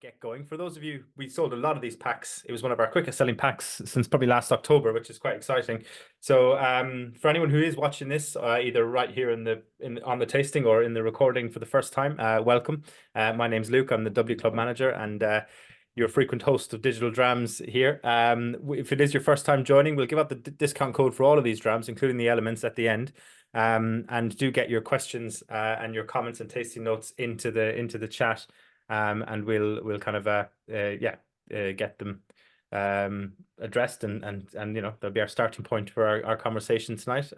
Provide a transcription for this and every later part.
get going. For those of you, we sold a lot of these packs. It was one of our quickest selling packs since probably last October, which is quite exciting. So for anyone who is watching this, either right here on the tasting or in the recording for the first time, welcome. My name's Luke. I'm the W Club manager and your frequent host of Digital Drams here. If it is your first time joining, we'll give out the discount code for all of these drams, including the elements at the end. And do get your questions and your comments and tasting notes into the chat. And we'll kind of get them addressed and you know, that'll be our starting point for our conversation tonight.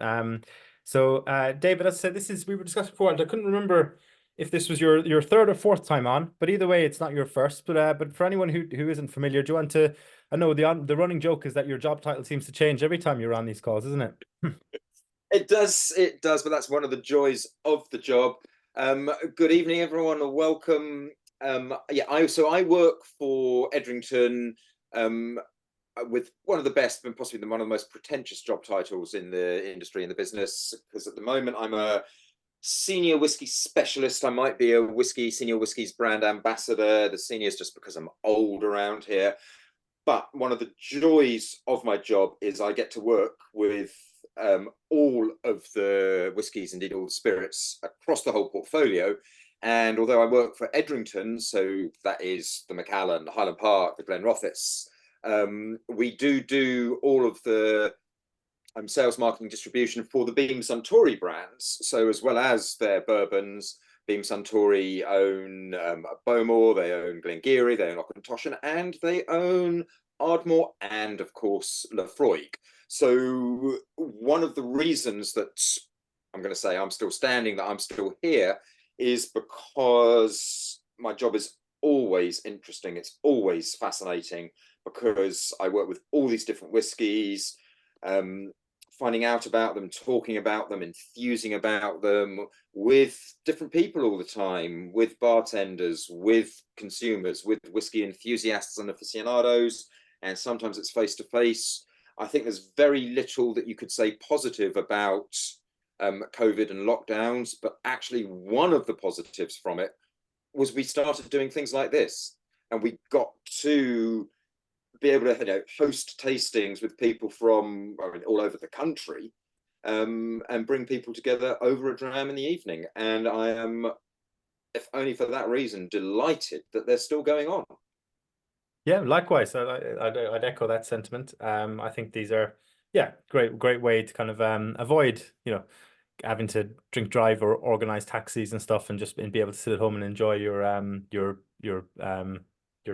So David, as I said, we were discussing before, and I couldn't remember if this was your third or fourth time on, but either way, it's not your first. But for anyone who isn't familiar, do you want to? I know the running joke is that your job title seems to change every time you're on these calls, isn't it? It does, but that's one of the joys of the job. Good evening, everyone, and welcome. I work for Edrington with one of the best and possibly one of the most pretentious job titles in the industry, in the business, because at the moment I'm a senior whiskey specialist. I might be a senior whiskies brand ambassador. The senior is just because I'm old around here. But one of the joys of my job is I get to work with all of the whiskies, indeed all the spirits across the whole portfolio. And although I work for Edrington, so that is the Macallan, the Highland Park, the Glenrothes, we do all of the sales, marketing, distribution for the Beam Suntory brands. So as well as their bourbons, Beam Suntory own Bowmore, they own Glengarry, they own Auchentoshan, and they own Ardmore and, of course, Laphroaig. So one of the reasons that I'm going to say I'm still standing, that I'm still here, is because my job is always interesting. It's always fascinating because I work with all these different whiskies, finding out about them, talking about them, enthusing about them with different people all the time, with bartenders, with consumers, with whiskey enthusiasts and aficionados, and sometimes it's face-to-face. I think there's very little that you could say positive about COVID and lockdowns, but actually one of the positives from it was we started doing things like this, and we got to be able to host tastings with people from all over the country, and bring people together over a dram in the evening. And I am, if only for that reason, delighted that they're still going on. Yeah, likewise. I'd echo that sentiment. I think these are great way to kind of avoid having to drink drive or organize taxis and stuff, and just be able to sit at home and enjoy your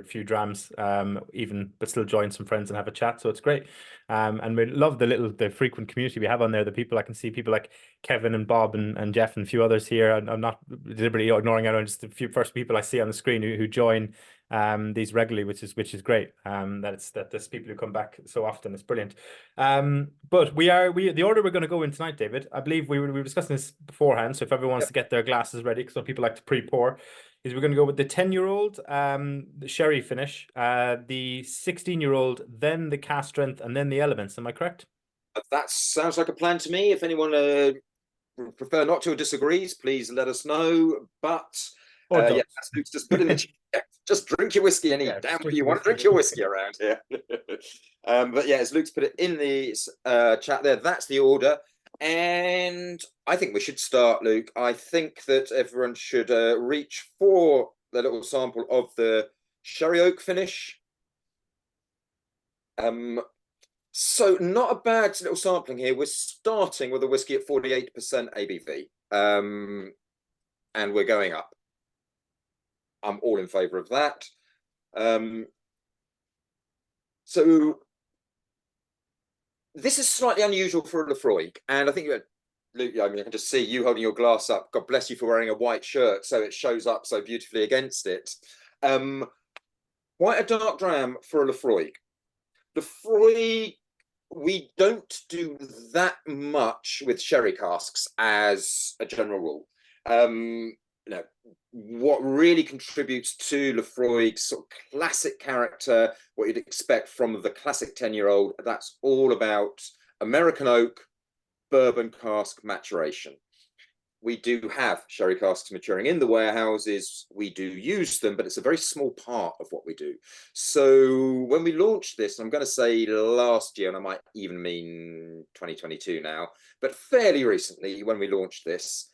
few drams, but still join some friends and have a chat. So it's great. And we love the frequent community we have on there. The people, I can see people like Kevin and Bob and Jeff and a few others here. I'm not deliberately ignoring out, just the few first people I see on the screen who join these regularly, which is great. That there's people who come back so often. It's brilliant. But the order we're going to go in tonight, David, I believe we were discussing this beforehand. So if everyone wants to get their glasses ready, because some people like to pre-pour, is we're going to go with the 10-year-old the sherry finish, the 16-year-old, then the cask strength, and then the elements. Am I correct? That sounds like a plan to me. If anyone prefer not to or disagrees, please let us know. But just put in the just drink your whiskey any damn way you want to drink your whiskey around here. But yeah, as Luke's put it in the chat there, that's the order. And I think we should start, Luke. I think that everyone should reach for the little sample of the sherry oak finish. So not a bad little sampling here. We're starting with a whiskey at 48% ABV, and we're going up. I'm all in favour of that. So this is slightly unusual for a Laphroaig, and I think Luke, I can just see you holding your glass up. God bless you for wearing a white shirt, so it shows up so beautifully against it. Quite a dark dram for a Laphroaig. Laphroaig, we don't do that much with sherry casks as a general rule. What really contributes to Laphroaig's sort of classic character, what you'd expect from the classic 10-year-old, that's all about American oak, bourbon cask maturation. we do have sherry casks maturing in the warehouses. We do use them, but it's a very small part of what we do. So when we launched this, I'm going to say last year, and I might even mean 2022 now, but fairly recently when we launched this,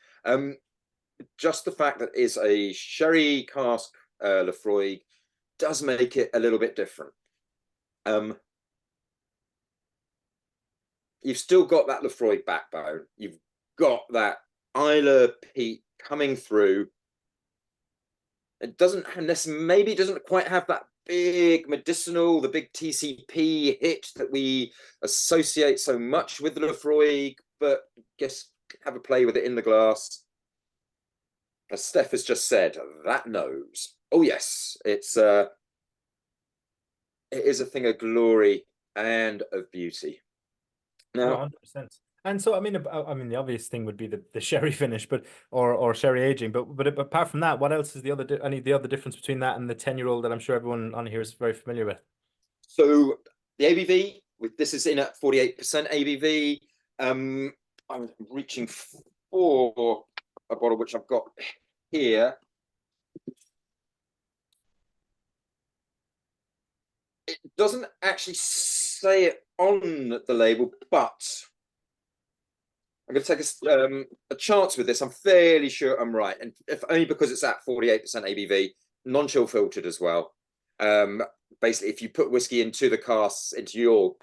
just the fact that it's a sherry cask Laphroaig does make it a little bit different. You've still got that Laphroaig backbone. You've got that Islay peat coming through. It doesn't maybe doesn't quite have that big medicinal, the big TCP hit that we associate so much with the Laphroaig, but guess have a play with it in the glass. As Steph has just said, that nose. Oh yes, it is a thing of glory and of beauty. Now, 100%. And so, I mean, the obvious thing would be the sherry finish, but or sherry aging. But apart from that, what else is the other difference between that and the 10-year-old that I'm sure everyone on here is very familiar with? So the ABV, this is in at 48% ABV. I'm reaching for a bottle which I've got here. It doesn't actually say it on the label, but I'm going to take a chance with this. I'm fairly sure I'm right, and if only because it's at 48% ABV, non-chill filtered as well. Basically, if you put whiskey into the casks, into your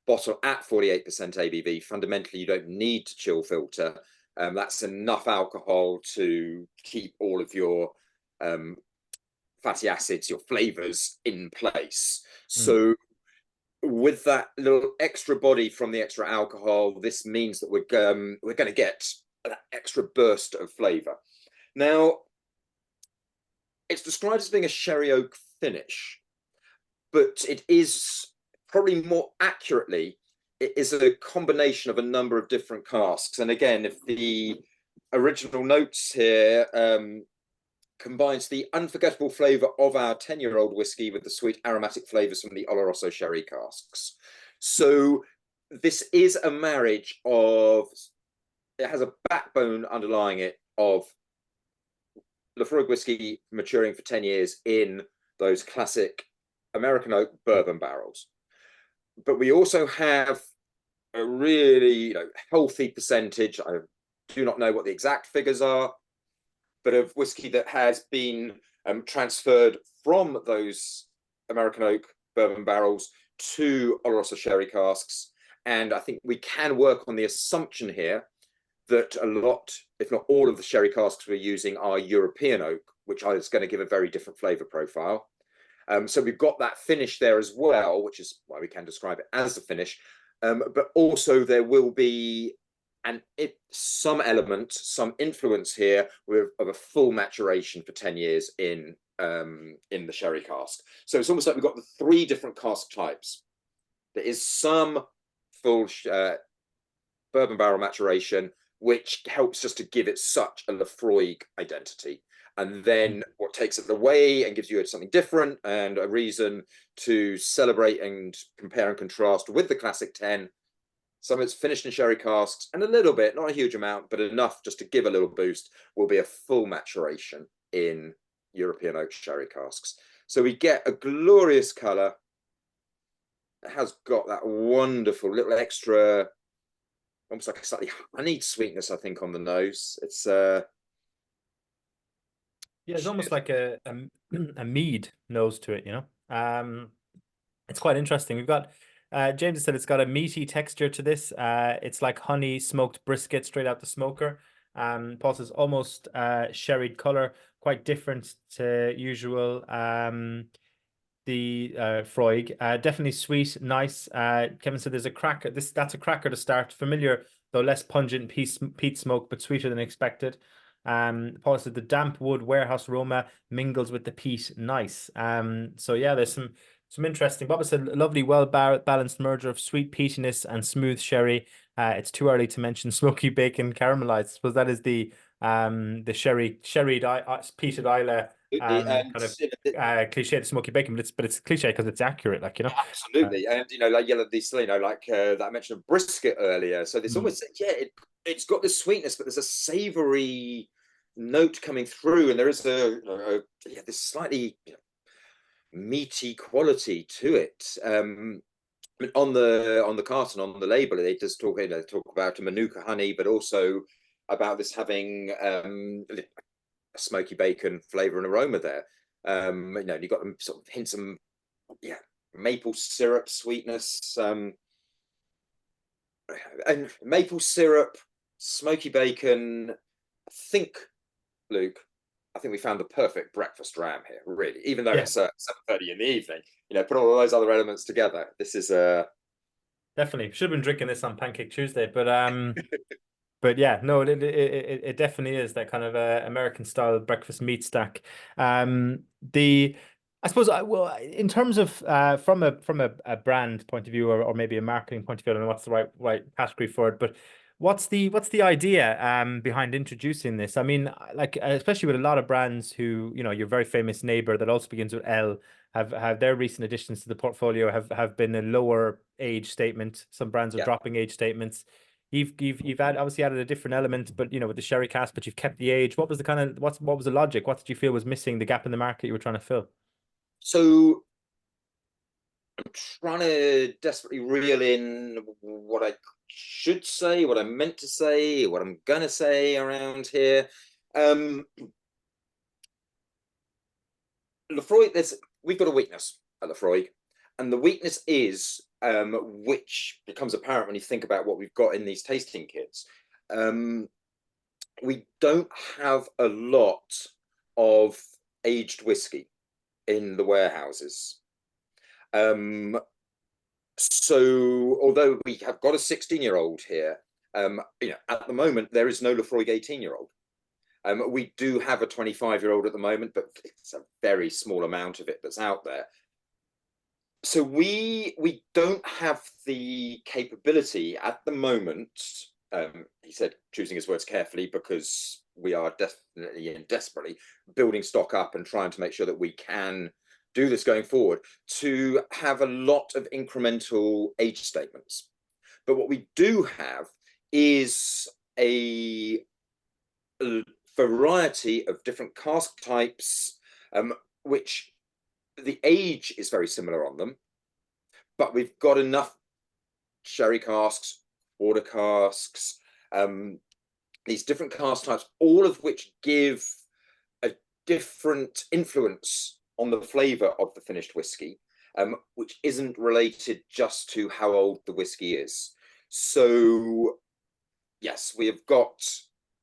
bottle at 48% ABV, fundamentally you don't need to chill filter. That's enough alcohol to keep all of your fatty acids, your flavors in place. So with that little extra body from the extra alcohol, this means that we're going to get that extra burst of flavor. Now, it's described as being a sherry oak finish, but it is probably more accurately, it is a combination of a number of different casks. And again, if the original notes here combines the unforgettable flavor of our 10-year-old whiskey with the sweet aromatic flavors from the Oloroso sherry casks. So this is a marriage of, it has a backbone underlying it of Laphroaig whiskey maturing for 10 years in those classic American oak bourbon barrels. But we also have a really healthy percentage, I do not know what the exact figures are, but of whiskey that has been transferred from those American oak bourbon barrels to Oloroso sherry casks. And I think we can work on the assumption here that a lot, if not all, of the sherry casks we're using are European oak, which is going to give a very different flavor profile. So we've got that finish there as well, which is why we can describe it as a finish. But also there will be some element, some influence here of a full maturation for 10 years in the sherry cask. So it's almost like we've got the 3 different cask types. There is some full bourbon barrel maturation, which helps just to give it such a Laphroaig identity. And then what takes it away and gives you something different and a reason to celebrate and compare and contrast with the classic 10. Some of it's finished in sherry casks, and a little bit, not a huge amount, but enough just to give a little boost, will be a full maturation in European oak sherry casks. So we get a glorious colour. It has got that wonderful little extra, almost like a slightly honeyed sweetness, I think, on the nose. It's yeah, it's almost like a mead nose to it, It's quite interesting. We've got James said it's got a meaty texture to this. It's like honey smoked brisket straight out the smoker. Paul says almost sherried color, quite different to usual. The Laphroaig, definitely sweet, nice. Kevin said there's a cracker. That's a cracker to start. Familiar though less pungent peat smoke, but sweeter than expected. Paul said the damp wood warehouse aroma mingles with the peat. Nice. So yeah, there's some interesting. Bob said lovely, well balanced merger of sweet peatiness and smooth sherry. It's too early to mention smoky bacon caramelized. I suppose that is the sherried peated Islay And kind of you know, cliche, the smoky bacon, but it's cliche because it's accurate, like, you know. absolutely, and you know, like yellow diesel, you know, like that I mentioned of brisket earlier. So this almost, yeah, it's got this sweetness, but there's a savoury note coming through, and there is yeah, this slightly, you know, meaty quality to it. I mean, on the carton, on the label, they just talk, you know, they talk about a manuka honey, but also about this having a smoky bacon flavour and aroma there. You know, you've got sort of hints of, yeah, maple syrup sweetness, and maple syrup, smoky bacon. I think, Luke, I think we found the perfect breakfast dram here, really, even though Yeah, it's 7:30 in the evening. You know, put all of those other elements together. This is definitely should have been drinking this on Pancake Tuesday, but yeah, no, it definitely is that kind of American style breakfast meat stack. The I suppose well, in terms of from a brand point of view, or maybe a marketing point of view, I don't know what's the right category for it, but what's the idea behind introducing this? I mean, like especially with a lot of brands who, you know, your very famous neighbor that also begins with L have their recent additions to the portfolio have been a lower age statement. Some brands are yeah. dropping age statements. You've obviously added a different element, but you know, with the sherry cask, but you've kept the age. What was the kind of what was the logic? What did you feel was missing, the gap in the market you were trying to fill? So I'm trying to desperately reel in what I should say, what I meant to say, what I'm gonna say around here. Laphroaig, we've got a weakness at Laphroaig, and the weakness is, which becomes apparent when you think about what we've got in these tasting kits. We don't have a lot of aged whiskey in the warehouses. So although we have got a 16-year-old here, you know, at the moment there is no Laphroaig 18-year-old. We do have a 25-year-old at the moment, but it's a very small amount of it that's out there. So we don't have the capability at the moment. He said, choosing his words carefully, because we are definitely and desperately building stock up and trying to make sure that we can do this going forward, to have a lot of incremental age statements. But what we do have is a variety of different cask types, which the age is very similar on them, but we've got enough sherry casks, water casks, these different cask types, all of which give a different influence on the flavour of the finished whiskey, which isn't related just to how old the whiskey is. So, yes, we have got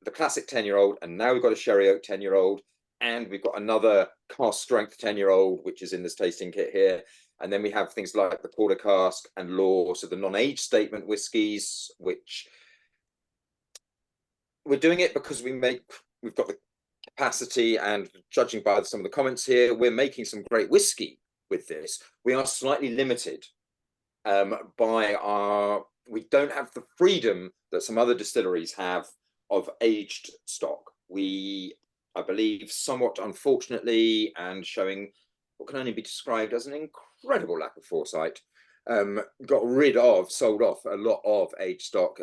the classic 10-year-old, and now we've got a sherry oak 10-year-old, and we've got another cask strength 10-year-old, which is in this tasting kit here. And then we have things like the quarter cask and law, so the non-age statement whiskies, which we're doing it because we've got the capacity, and judging by some of the comments here, we're making some great whiskey with this. We are slightly limited by we don't have the freedom that some other distilleries have of aged stock. We, I believe, somewhat unfortunately, and showing what can only be described as an incredible lack of foresight, sold off a lot of aged stock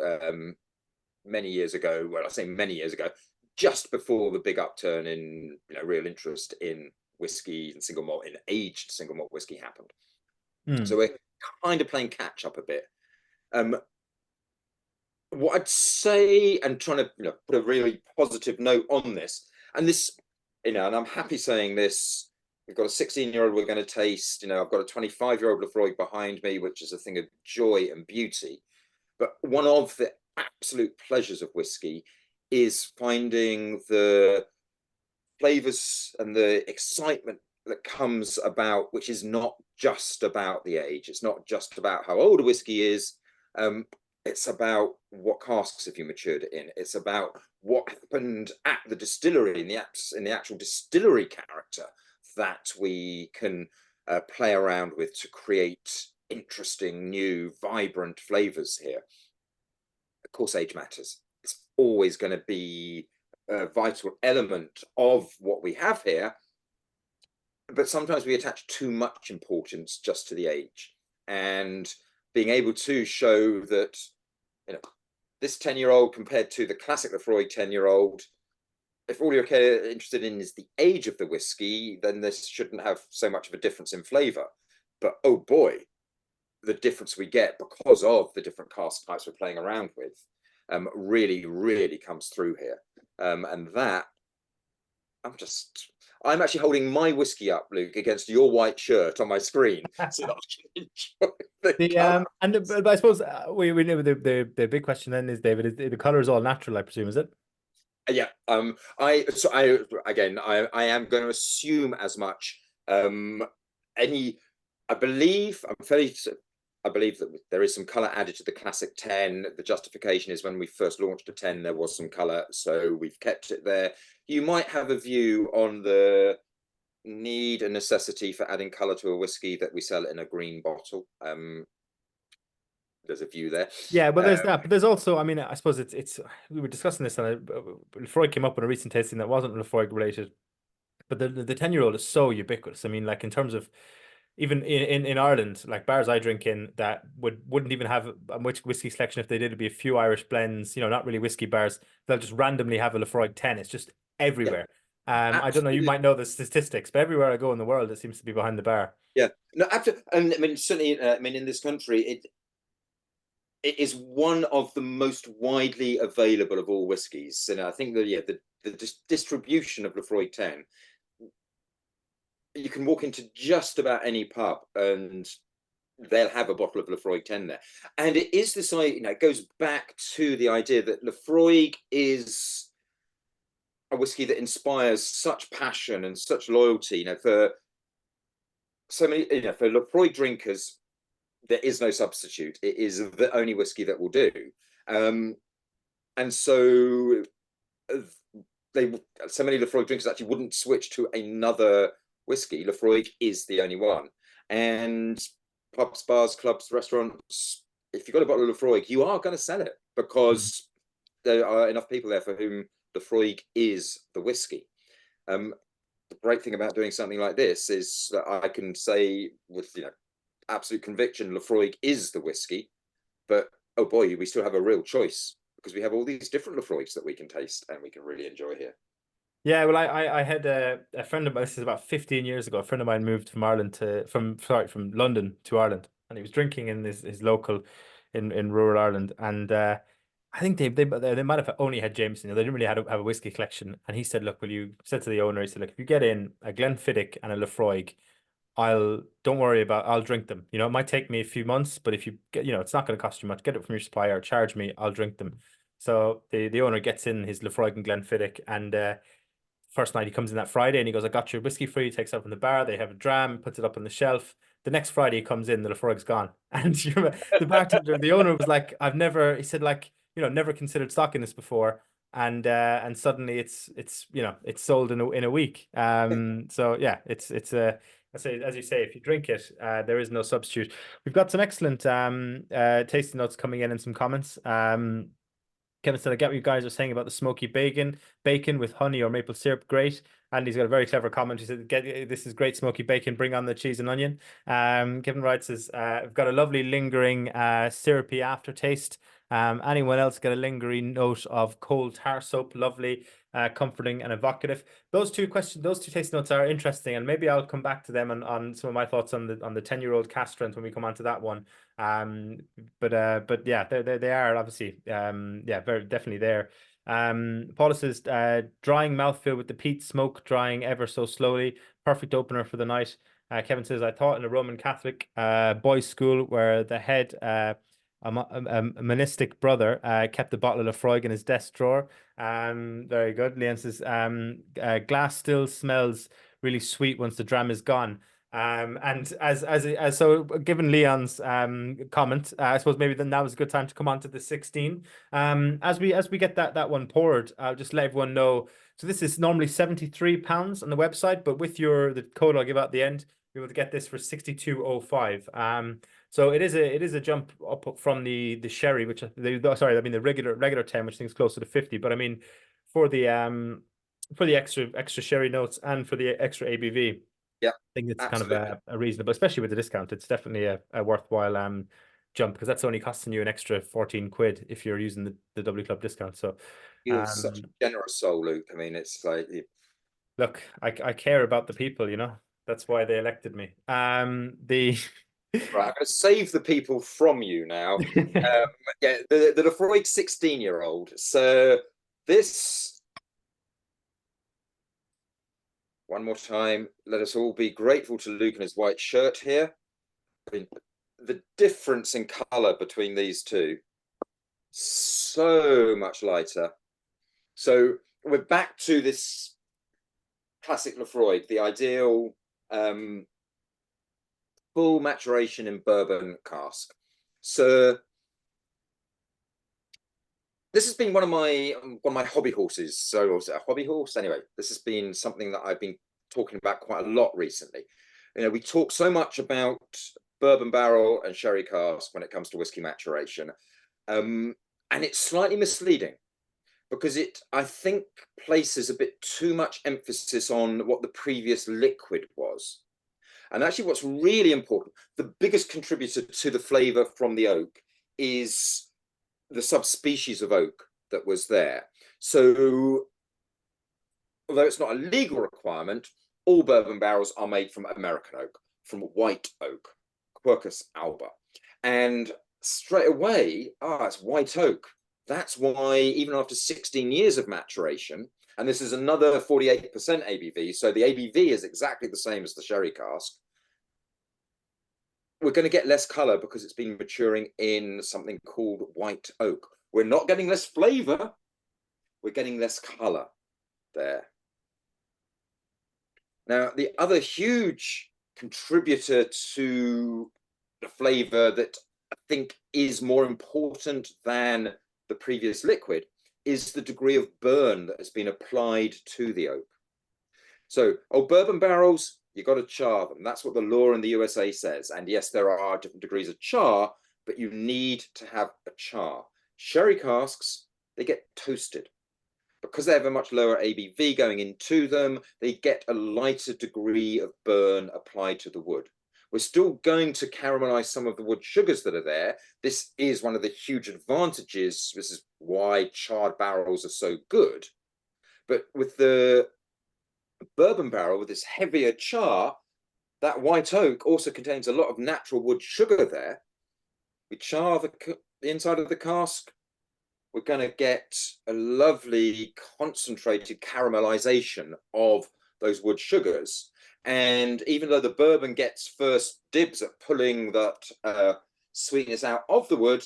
many years ago. Well, I say many years ago, just before the big upturn in, you know, real interest in whiskey and single malt, in aged single malt whiskey happened. So we're kind of playing catch up a bit. What I'd say, and trying to, you know, put a really positive note on this, and this, you know, and I'm happy saying this. We've got a 16-year-old we're going to taste. You know, I've got a 25-year-old Laphroaig behind me, which is a thing of joy and beauty. But one of the absolute pleasures of whiskey is finding the flavors and the excitement that comes about, which is not just about the age. It's not just about how old a whiskey is. It's about what casks have you matured it in. It's about what happened at the distillery, in the actual distillery character that we can play around with to create interesting, new, vibrant flavors here. Of course, age matters. It's always going to be a vital element of what we have here. but sometimes we attach too much importance just to the age, and being able to show that, you know, this 10-year-old compared to the classic Laphroaig 10-year-old, if all you're interested in is the age of the whiskey, then this shouldn't have so much of a difference in flavor. But oh boy, the difference we get because of the different cask types we're playing around with really, really comes through here. And that, I'm actually holding my whiskey up, Luke, against your white shirt on my screen so that I can enjoy the colour. But I suppose we know the big question then is, David, is the color is all natural, I presume, is it? Yeah. I am going to assume as much. Any, I believe, I believe that there is some color added to the classic 10. The justification is when we first launched a 10, there was some color, so we've kept it there. You might have a view on the need and necessity for adding color to a whiskey that we sell in a green bottle. There's a view there. Yeah, well, there's that, but there's also, I mean, I suppose it's we were discussing this, and Laphroaig came up in a recent tasting that wasn't Laphroaig related, but the 10-year-old is so ubiquitous. I mean, like in terms of even in Ireland, like bars I drink in that wouldn't even have a much whiskey selection. If they did, it'd be a few Irish blends, you know, not really whiskey bars. They'll just randomly have a Laphroaig 10. It's just everywhere. Yeah, I don't know, you might know the statistics, but everywhere I go in the world, it seems to be behind the bar. yeah. No, absolutely. And I mean, certainly, I mean, in this country, it is one of the most widely available of all whiskies. And I think that, yeah, the distribution of Laphroaig 10, you can walk into just about any pub and they'll have a bottle of Laphroaig 10 there. And it is this, you know, it goes back to the idea that Laphroaig is a whiskey that inspires such passion and such loyalty, you know, for so many, you know, for Laphroaig drinkers. There is no substitute. It is the only whiskey that will do. And so so many Laphroaig drinkers actually wouldn't switch to another whiskey. Laphroaig is the only one. And pubs, bars, clubs, restaurants, if you've got a bottle of Laphroaig, you are going to sell it because there are enough people there for whom Laphroaig is the whiskey. The great thing about doing something like this is that I can say with, you know, absolute conviction, Laphroaig is the whiskey, but oh boy, we still have a real choice because we have all these different Laphroaigs that we can taste and we can really enjoy here. Yeah, well, I had a friend of mine, this is about 15 years ago, a friend of mine moved from Ireland from London to Ireland, and he was drinking in his local in rural Ireland, and I think they might have only had Jameson. They didn't really have a whiskey collection, and he said, "Look, will you?" Said to the owner, he said, "Look, if you get in a Glenfiddich and a Laphroaig, don't worry I'll drink them. You know, it might take me a few months, but if you get, you know, it's not going to cost you much. Get it from your supplier, charge me, I'll drink them." So the owner gets in his Laphroaig and Glenfiddich, and first night he comes in that Friday and he goes, "I got your whiskey for you." He takes it up from the bar. They have a dram, puts it up on the shelf. The next Friday he comes in, the Laphroaig's gone. And you remember, the bartender, the owner was like, he said, like, you know, never considered stocking this before. And suddenly it's you know, it's sold in a week. So yeah, it's I say, as you say, if you drink it, there is no substitute. We've got some excellent tasting notes coming in and some comments. Kevin said, "I get what you guys are saying about the smoky bacon with honey or maple syrup. Great." And he's got a very clever comment. He said, "This is great smoky bacon. Bring on the cheese and onion." Kevin Wright says, "I've got a lovely lingering syrupy aftertaste. Anyone else got a lingering note of cold tar soap? Lovely, comforting and evocative." Those two taste notes are interesting, and maybe I'll come back to them on some of my thoughts on the 10-year-old cask strength when we come on to that one. But yeah, they are obviously yeah, very definitely there. Paula says, "Drying mouthfeel with the peat smoke, drying ever so slowly. Perfect opener for the night." Kevin says, "I taught in a Roman Catholic boys' school where the head a monistic brother kept a bottle of Laphroaig in his desk drawer." Very good. Leanne says, "Glass still smells really sweet once the dram is gone." And as so, given Leon's comment, I suppose maybe then now is a good time to come on to the 16. As we get that one poured, I'll just let everyone know. So this is normally £73 on the website, but with the code I'll give out at the end, you're able to get this for 62.05. So it is a jump up from the sherry, which sorry, I mean the regular 10, which I think is closer to 50. But I mean, for the extra sherry notes and for the extra ABV, 62.05 is, I think, is a good price. And I think, as you say, if you drink it, there is no substitute. We've got some excellent tasting notes coming in and some comments. Kevin said, "I get what you guys are saying about the smoky bacon. Bacon with honey or maple syrup. Great. Yeah, think it's kind of absolutely. a reasonable, especially with the discount. It's definitely a worthwhile jump, because that's only costing you an extra 14 quid if you're using the W Club discount. So You're such a generous soul, Luke. I mean, it's like look, I care about the people, That's why they elected me. The right. I'm going to save the people from you now. Yeah, the Laphroaig 16-year-old. So this, one more time, let us all be grateful to Luke and his white shirt here. I mean, the difference in color between these two, so much lighter. So we're back to this classic Laphroaig, the ideal full maturation in bourbon cask. So this has been one of my hobby horses. So was it a hobby horse? Anyway, this has been something that I've been talking about quite a lot recently. We talk so much about bourbon barrel and sherry cask when it comes to whiskey maturation, and it's slightly misleading because it, I think, places a bit too much emphasis on what the previous liquid was. And actually, what's really important, the biggest contributor to the flavor from the oak is the subspecies of oak that was there. So, although it's not a legal requirement, all bourbon barrels are made from American oak, from white oak, Quercus alba. And straight away, it's white oak. That's why, even after 16 years of maturation, and this is another 48% ABV, so the ABV is exactly the same as the sherry cask, we're going to get less color because it's been maturing in something called white oak. We're not getting less flavor, we're getting less color there. Now, the other huge contributor to the flavor that I think is more important than the previous liquid is the degree of burn that has been applied to the oak. So, old bourbon barrels, you've got to char them. That's what the law in the USA says. And yes, there are different degrees of char, but you need to have a char. Sherry casks, they get toasted. Because they have a much lower ABV going into them, they get a lighter degree of burn applied to the wood. We're still going to caramelize some of the wood sugars that are there. This is one of the huge advantages. This is why charred barrels are so good. But with the bourbon barrel, with this heavier char, that white oak also contains a lot of natural wood sugar there. We char the inside of the cask, we're going to get a lovely concentrated caramelization of those wood sugars. And even though the bourbon gets first dibs at pulling that sweetness out of the wood,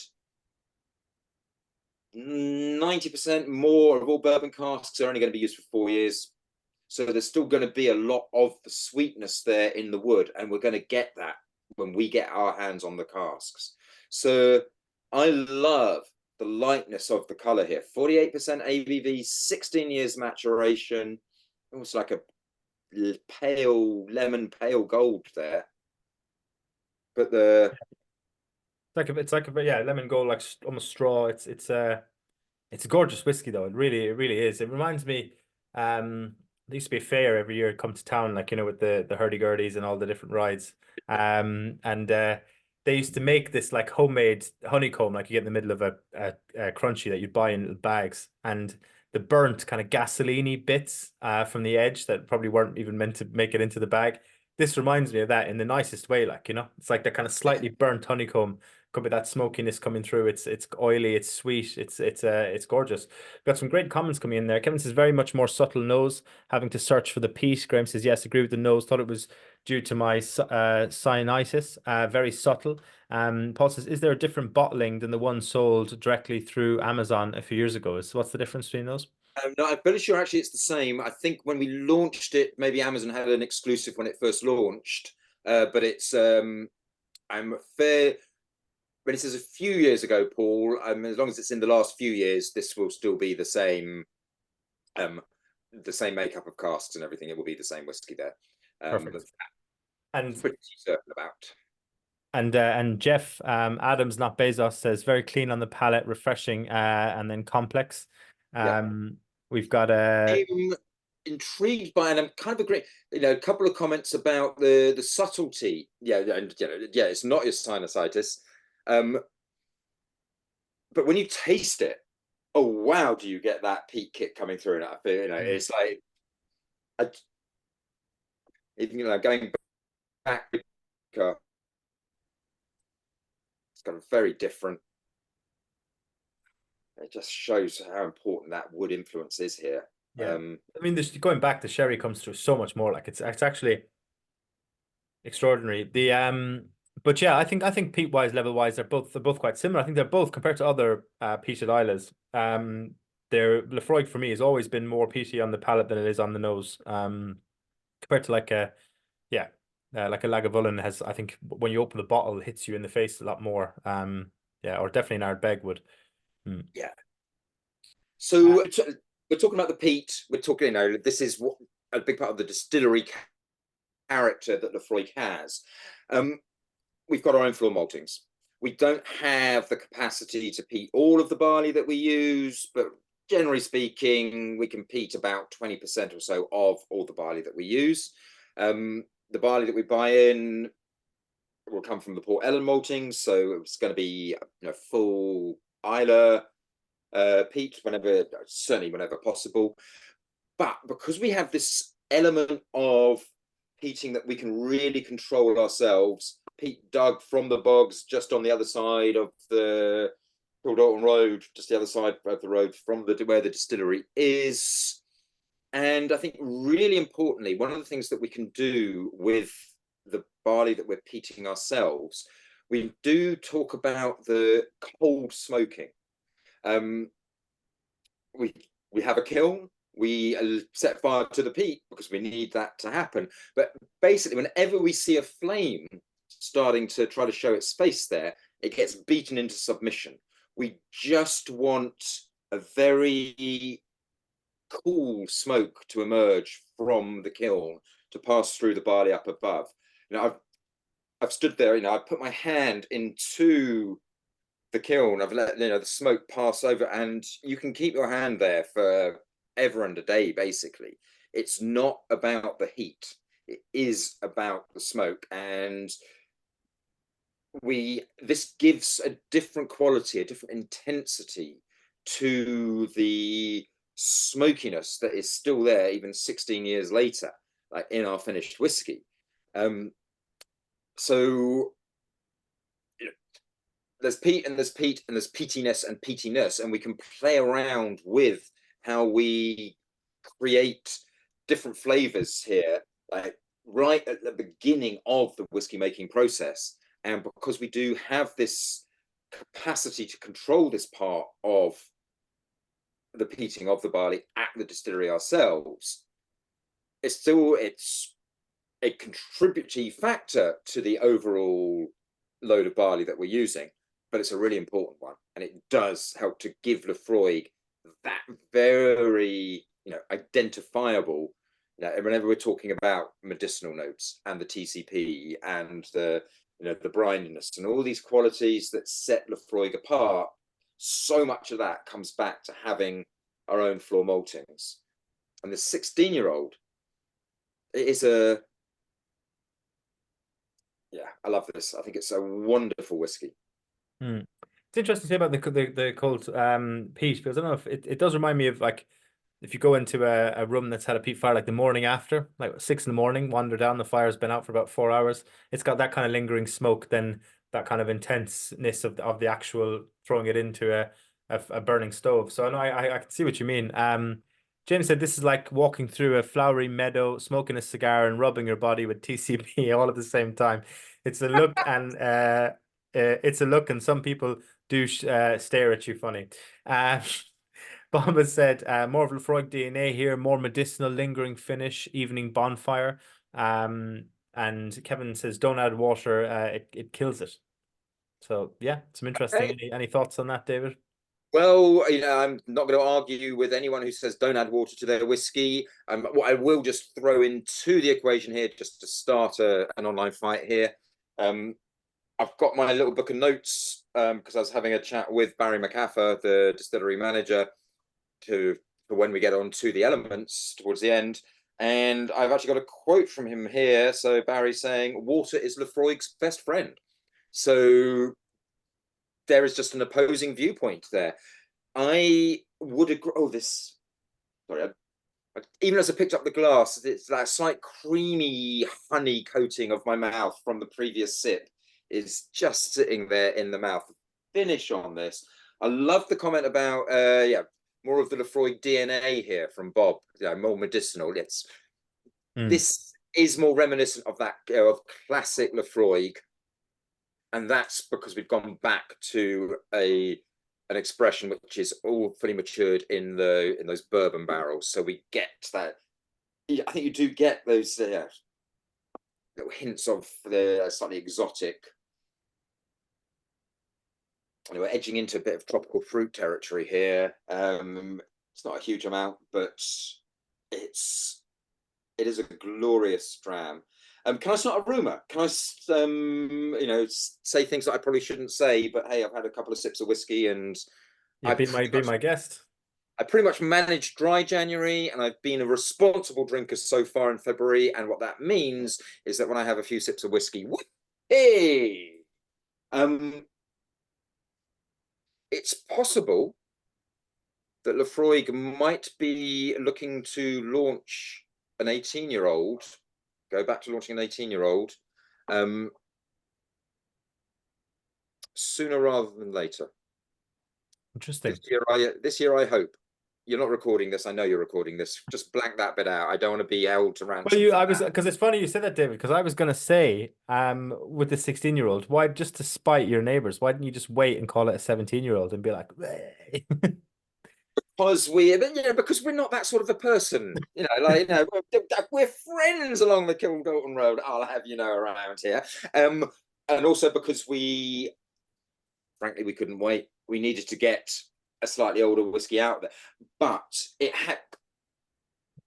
90% more of all bourbon casks are only going to be used for 4 years. So there's still going to be a lot of the sweetness there in the wood, and we're going to get that when we get our hands on the casks. So I love the lightness of the color here. 48% ABV, 16 years maturation, almost like a pale lemon, pale gold there. But it's like a yeah, lemon gold, like almost straw. It's a gorgeous whiskey though. It really is. It reminds me, there used to be a fair every year come to town, like with the hurdy-gurdies and all the different rides. And they used to make this like homemade honeycomb, like you get in the middle of a crunchy that you'd buy in little bags, and the burnt kind of gasoline-y bits from the edge that probably weren't even meant to make it into the bag. This reminds me of that in the nicest way, like it's like that kind of slightly burnt honeycomb. Could be that smokiness coming through. It's oily, it's sweet, it's gorgeous. We've got some great comments coming in there. Kevin says very much more subtle nose, having to search for the peat. Graham says yes, agree with the nose. Thought it was due to my sinusitis. Very subtle. Paul says, is there a different bottling than the one sold directly through Amazon a few years ago? What's the difference between those? no, I'm pretty sure actually it's the same. I think when we launched it, maybe Amazon had an exclusive when it first launched, but it's I'm fair. When it says a few years ago, Paul, as long as it's in the last few years, this will still be the same makeup of casks and everything. It will be the same whiskey there. Perfect. And pretty certain about. And Jeff Adams, not Bezos, says very clean on the palate, refreshing, and then complex. We've got a intrigued by, and I'm kind of agree. A couple of comments about the subtlety. Yeah, and yeah, it's not your sinusitis. But when you taste it, oh wow, do you get that peat kick coming through? And I feel, it's like, even going back, it's got a very different. It just shows how important that wood influence is here. Yeah, I mean, going back, the sherry comes through so much more. Like it's actually extraordinary. But yeah, I think peat wise, level wise, they're both quite similar. I think they're both compared to other peated Islas. Their Laphroaig for me has always been more peaty on the palate than it is on the nose. Compared to like a like a Lagavulin has, I think when you open the bottle, it hits you in the face a lot more. Yeah, or definitely an Ardbeg would. Mm. Yeah. So we're talking about the peat. We're talking, this is what a big part of the distillery character that Laphroaig has. We've got our own floor maltings. We don't have the capacity to peat all of the barley that we use, but generally speaking, we can peat about 20% or so of all the barley that we use. The barley that we buy in will come from the Port Ellen maltings, so it's going to be full Isla peat certainly whenever possible. But because we have this element of peating that we can really control ourselves, peat dug from the bogs just on the other side of the Dalton Road, just the other side of the road from where the distillery is. And I think really importantly, one of the things that we can do with the barley that we're peating ourselves, we do talk about the cold smoking. We have a kiln, we set fire to the peat because we need that to happen. But basically, whenever we see a flame starting to try to show its face there, it gets beaten into submission. We just want a very cool smoke to emerge from the kiln to pass through the barley up above. I've stood there, I put my hand into the kiln, I've let the smoke pass over, and you can keep your hand there for ever and a day. Basically, it's not about the heat, it is about the smoke. And this gives a different quality, a different intensity to the smokiness that is still there even 16 years later, like in our finished whiskey. So there's peat and there's peat and there's peatiness and peatiness, and we can play around with how we create different flavors here, like right at the beginning of the whiskey making process. And because we do have this capacity to control this part of the peating of the barley at the distillery ourselves, it's a contributory factor to the overall load of barley that we're using, but it's a really important one, and it does help to give Laphroaig that very identifiable. Whenever we're talking about medicinal notes and the TCP and the brininess and all these qualities that set Laphroaig apart, so much of that comes back to having our own floor maltings. And the 16-year-old, it is I love this. I think it's a wonderful whiskey. It's interesting to say about the cold peat, because I don't know if it does remind me of, like, if you go into a room that's had a peat fire, like the morning after, like 6 in the morning, wander down, the fire's been out for about 4 hours. It's got that kind of lingering smoke, then that kind of intenseness of the actual throwing it into a burning stove. So I can see what you mean. James said this is like walking through a flowery meadow, smoking a cigar and rubbing your body with TCP all at the same time. It's a look, and some people do stare at you funny. Bomba said, more of Laphroaig DNA here, more medicinal, lingering finish, evening bonfire. And Kevin says, don't add water, it kills it. So yeah, some interesting. Okay. Any thoughts on that, David? Well, I'm not going to argue with anyone who says don't add water to their whiskey. What I will just throw into the equation here, just to start an online fight here. I've got my little book of notes because I was having a chat with Barry McAfee, the distillery manager, to for when we get on to the elements towards the end. And I've actually got a quote from him here. So Barry's saying, "Water is Laphroaig's best friend." So there is just an opposing viewpoint there. I would agree. Oh, this. Sorry. Even as I picked up the glass, it's that slight creamy honey coating of my mouth from the previous sip is just sitting there in the mouth. Finish on this. I love the comment about more of the Laphroaig DNA here from Bob. More medicinal. This is more reminiscent of that of classic Laphroaig, and that's because we've gone back to an expression which is all fully matured in those bourbon barrels. So we get that. I think you do get those little hints of the slightly exotic. We're edging into a bit of tropical fruit territory here. It's not a huge amount, but it is a glorious dram. Can I start a rumor? Can I, say things that I probably shouldn't say? But hey, I've had a couple of sips of whiskey, and You've been my guest. I pretty much managed dry January, and I've been a responsible drinker so far in February. And what that means is that when I have a few sips of whiskey, hey, it's possible that Laphroaig might be looking to launch an 18-year-old, go back to launching an 18-year-old sooner rather than later. Interesting. This year, I hope. You're not recording this. I know you're recording this. Just blank that bit out. I don't want to be held to ransom. Well, because it's funny you said that, David, because I was gonna say, with the 16-year-old, why, just to spite your neighbors, why didn't you just wait and call it a 17-year-old and be like, because we're not that sort of a person, we're friends along the Kilgalton Road. I'll have around here, and also because frankly, we couldn't wait. We needed to get a slightly older whiskey out there, but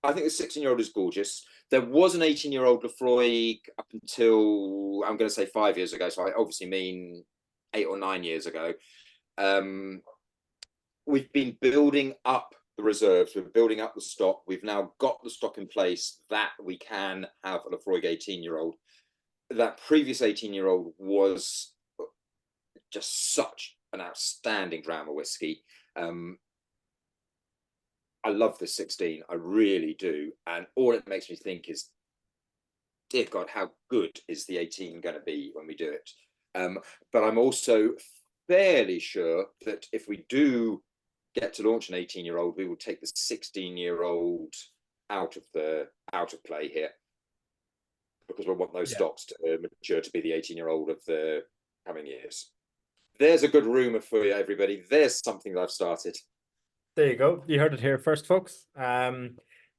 I think the 16-year-old is gorgeous. There was an 18-year-old Laphroaig up until, I'm going to say 5 years ago, so I obviously mean 8 or 9 years ago. We've been building up the reserves. We're building up the stock. We've now got the stock in place that we can have a Laphroaig 18-year-old. That previous 18-year-old was just such an outstanding dram of whiskey. I love this 16. I really do. And all it makes me think is, dear God, how good is the 18 going to be when we do it? But I'm also fairly sure that if we do get to launch an 18-year-old, we will take the 16-year-old out of play here, because we want those stocks to mature to be the 18-year-old of the coming years. There's a good rumor for you, everybody. There's something that I've started. There you go. You heard it here first, folks. No,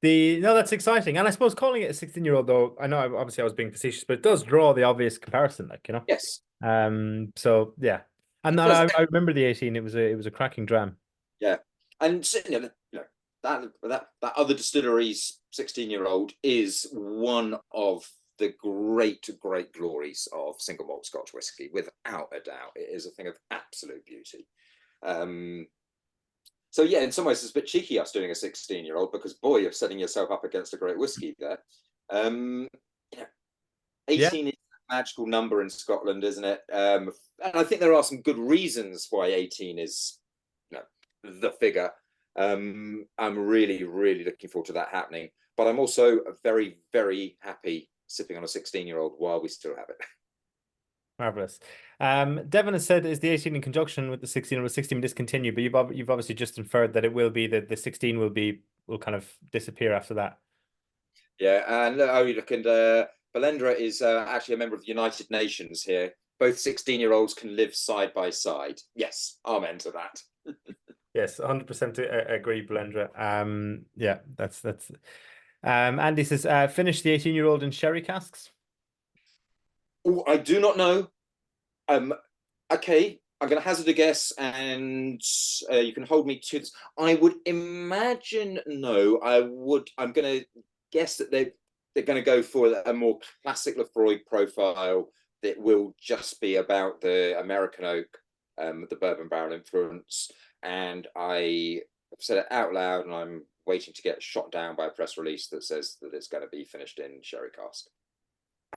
that's exciting. And I suppose calling it a 16-year-old, though, I know obviously I was being facetious, but it does draw the obvious comparison, Yes. So yeah. And I remember the 18. It was a cracking dram. Yeah. And that other distillery's 16-year-old is one of the great glories of single malt Scotch whiskey, without a doubt. It is a thing of absolute beauty. So yeah, in some ways it's a bit cheeky us doing a 16-year-old, because boy, you're setting yourself up against a great whiskey there. 18 is a magical number in Scotland, isn't it? And I think there are some good reasons why 18 is the figure. I'm really looking forward to that happening, but I'm also very, very happy sipping on a 16-year-old while we still have it. Marvelous. Devon has said, is the 18 in conjunction with the 16 or the 16 discontinued? But you've obviously just inferred that it will be that the 16 will kind of disappear after that. Yeah, and Belendra is actually a member of the United Nations here. Both 16-year-olds can live side by side. Yes, amen to that. Yes, 100% agree, Belendra. Yeah, that's. Andy says, finish the 18-year-old in sherry casks. Oh, I do not know. Okay, I'm going to hazard a guess, and you can hold me to this. I would imagine no. I'm going to guess that they're going to go for a more classic Laphroaig profile that will just be about the American oak, the bourbon barrel influence, and I I've said it out loud, and I'm waiting to get shot down by a press release that says that it's going to be finished in sherry cask.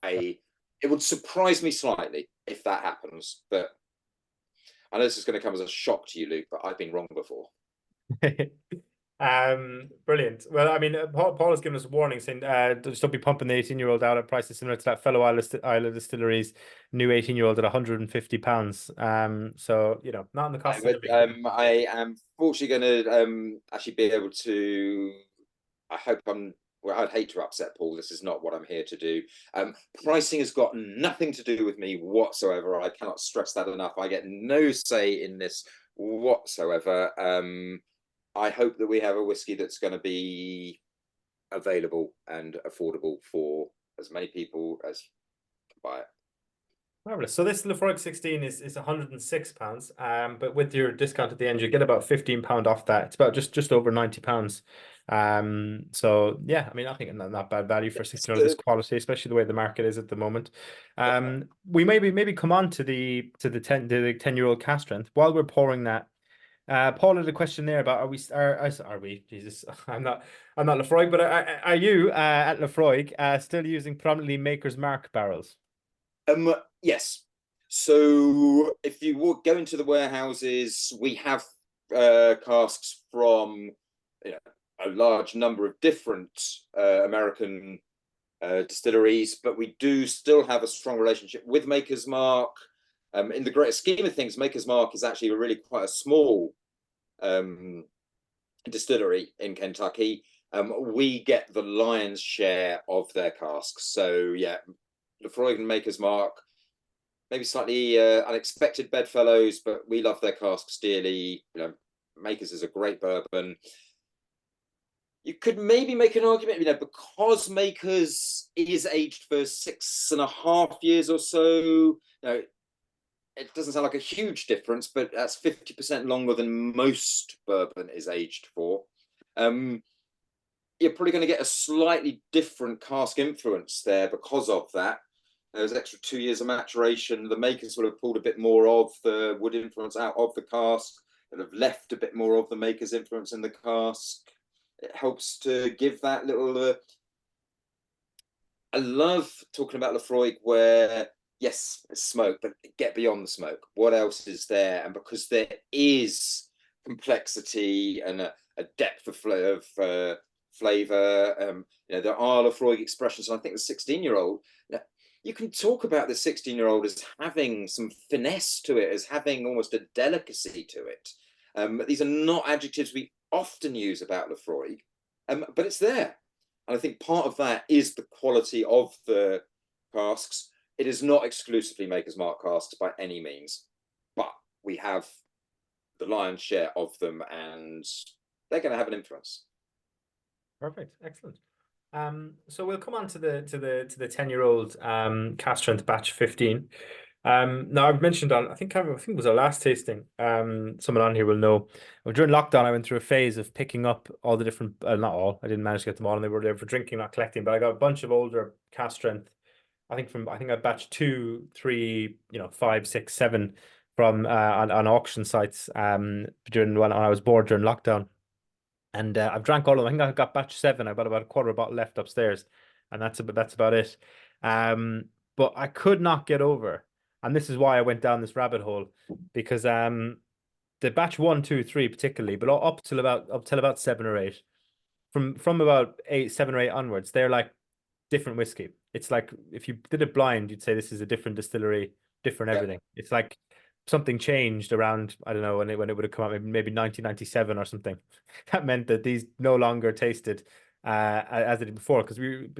It would surprise me slightly if that happens, but I know this is going to come as a shock to you, Luke, but I've been wrong before. Brilliant. Well, I mean, Paul has given us a warning saying, just don't be pumping the 18-year-old out at prices similar to that fellow Isla Distillery's new 18-year-old at £150. So, you know, not in the cost of living. I am fortunately going to actually be able to. I hope I'm. Well, I'd hate to upset Paul. This is not what I'm here to do. Pricing has got nothing to do with me whatsoever. I cannot stress that enough. I get no say in this whatsoever. I hope that we have a whiskey that's going to be available and affordable for as many people as can buy it. Marvelous. So this Laphroaig 16 is £106. But with your discount at the end, you get about £15 off that. It's about just over £90. So yeah, I mean, I think not bad value for 16 of this quality, especially the way the market is at the moment. We maybe come on to the 10-year-old cask strength while we're pouring that. Paul had a question there about are we Jesus, I'm not Laphroaig, but are you at Laphroaig still using predominantly Maker's Mark barrels? Yes. So if you go into the warehouses, we have casks from a large number of different American distilleries, but we do still have a strong relationship with Maker's Mark. In the greater scheme of things, Maker's Mark is actually really quite a small distillery in Kentucky. We get the lion's share of their casks. So yeah, Laphroaig and Maker's Mark, maybe slightly unexpected bedfellows, but we love their casks dearly. Maker's is a great bourbon. You could maybe make an argument, because Maker's is aged for 6.5 years or so. It doesn't sound like a huge difference, but that's 50% longer than most bourbon is aged for. You're probably going to get a slightly different cask influence there because of that. There's extra 2 years of maturation. The makers will have pulled a bit more of the wood influence out of the cask. They'll have left a bit more of the maker's influence in the cask. It helps to give that little. I love talking about Laphroaig where, yes, it's smoke, but get beyond the smoke. What else is there? And because there is complexity and a depth of flavor, there are Laphroaig expressions. So I think the 16-year-old, you can talk about the 16-year-old as having some finesse to it, as having almost a delicacy to it. These are not adjectives we often use about Laphroaig, but it's there. And I think part of that is the quality of the casks. It is not exclusively Maker's Mark casks by any means, but we have the lion's share of them, and they're going to have an influence. Perfect, excellent. So we'll come on to the 10-year-old cask strength batch 15. Now I've mentioned I think it was our last tasting. Someone on here will know. Well, during lockdown, I went through a phase of picking up all the different, not all. I didn't manage to get them all, and they were there for drinking, not collecting. But I got a bunch of older cask strength. I think I batch 2, 3, 5, 6, 7 from on auction sites during when I was bored during lockdown. And I've drank all of them. I think I got batch 7. I've got about a quarter of a bottle left upstairs, and that's about it. But I could not get over, and this is why I went down this rabbit hole, because the batch 1, 2, 3 particularly, but up till about 7 or 8, from about 7 or 8 onwards, they're like different whiskey. It's like if you did it blind, you'd say this is a different distillery, different everything. Yeah. It's like something changed around, I don't know, when it would have come out, maybe 1997 or something. That meant that these no longer tasted as they did before, because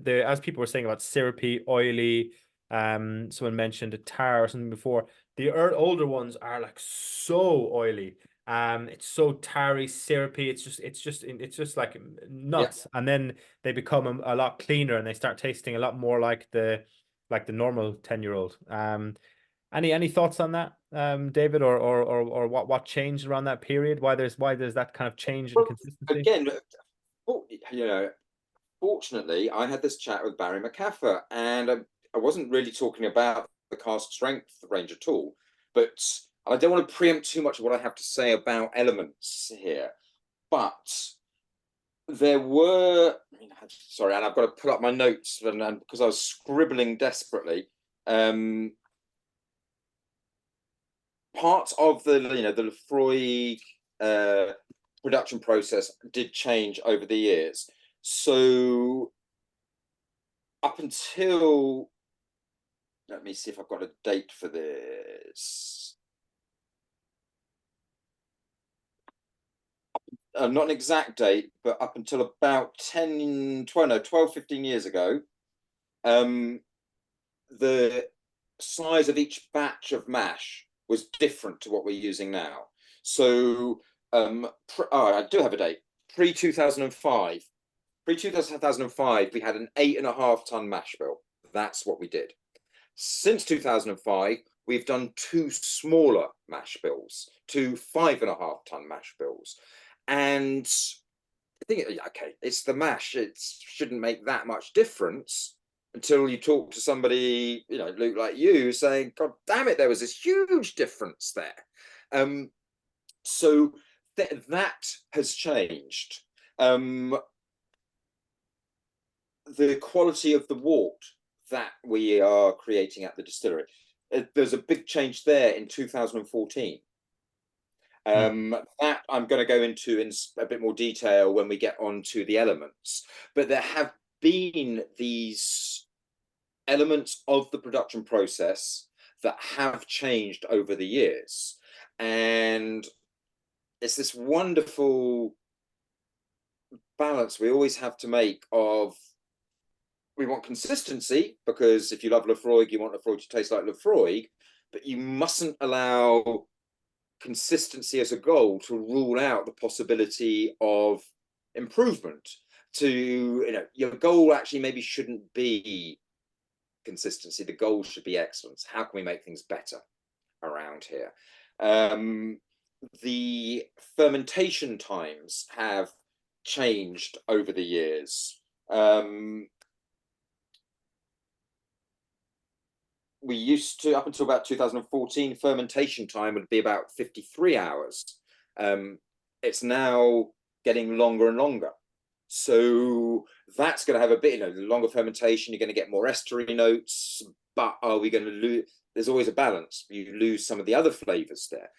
as people were saying about syrupy, oily. Someone mentioned a tar or something before. The older ones are like so oily. It's so tarry, syrupy. It's just like nuts. Yeah. And then they become a lot cleaner, and they start tasting a lot more like the normal 10-year-old. Any thoughts on that, David, or what changed around that period? Why there's that kind of change in consistency? Again, fortunately, I had this chat with Barry McCaffer, and I wasn't really talking about the cask strength range at all, but I don't want to preempt too much of what I have to say about elements here. but there were, sorry, and I've got to pull up my notes and because I was scribbling desperately. Parts of the the Laphroaig production process did change over the years. So up until, let me see if I've got a date for this. Not an exact date, but up until about 12, 15 years ago, the size of each batch of mash was different to what we're using now. So I do have a date. Pre-2005, we had an 8.5 ton mash bill. That's what we did. Since 2005, we've done 2 smaller mash bills, 2 5.5 ton mash bills. And I think, okay, it's the mash. It shouldn't make that much difference until you talk to somebody, Luke, like you, saying, God damn it, there was this huge difference there. So that has changed. The quality of the wort that we are creating at the distillery, there's a big change there in 2014. That I'm going to go into in a bit more detail when we get on to the elements. But there have been these elements of the production process that have changed over the years. And it's this wonderful balance we always have to make of, we want consistency, because if you love Laphroaig, you want Laphroaig to taste like Laphroaig, but you mustn't allow consistency as a goal to rule out the possibility of improvement. To your goal actually maybe shouldn't be consistency. The goal should be excellence. How can we make things better around here? The fermentation times have changed over the years. We used to, up until about 2014, fermentation time would be about 53 hours. It's now getting longer and longer. So that's going to have a bit, longer fermentation, you're going to get more estuary notes, but are we going to lose? There's always a balance. You lose some of the other flavors there.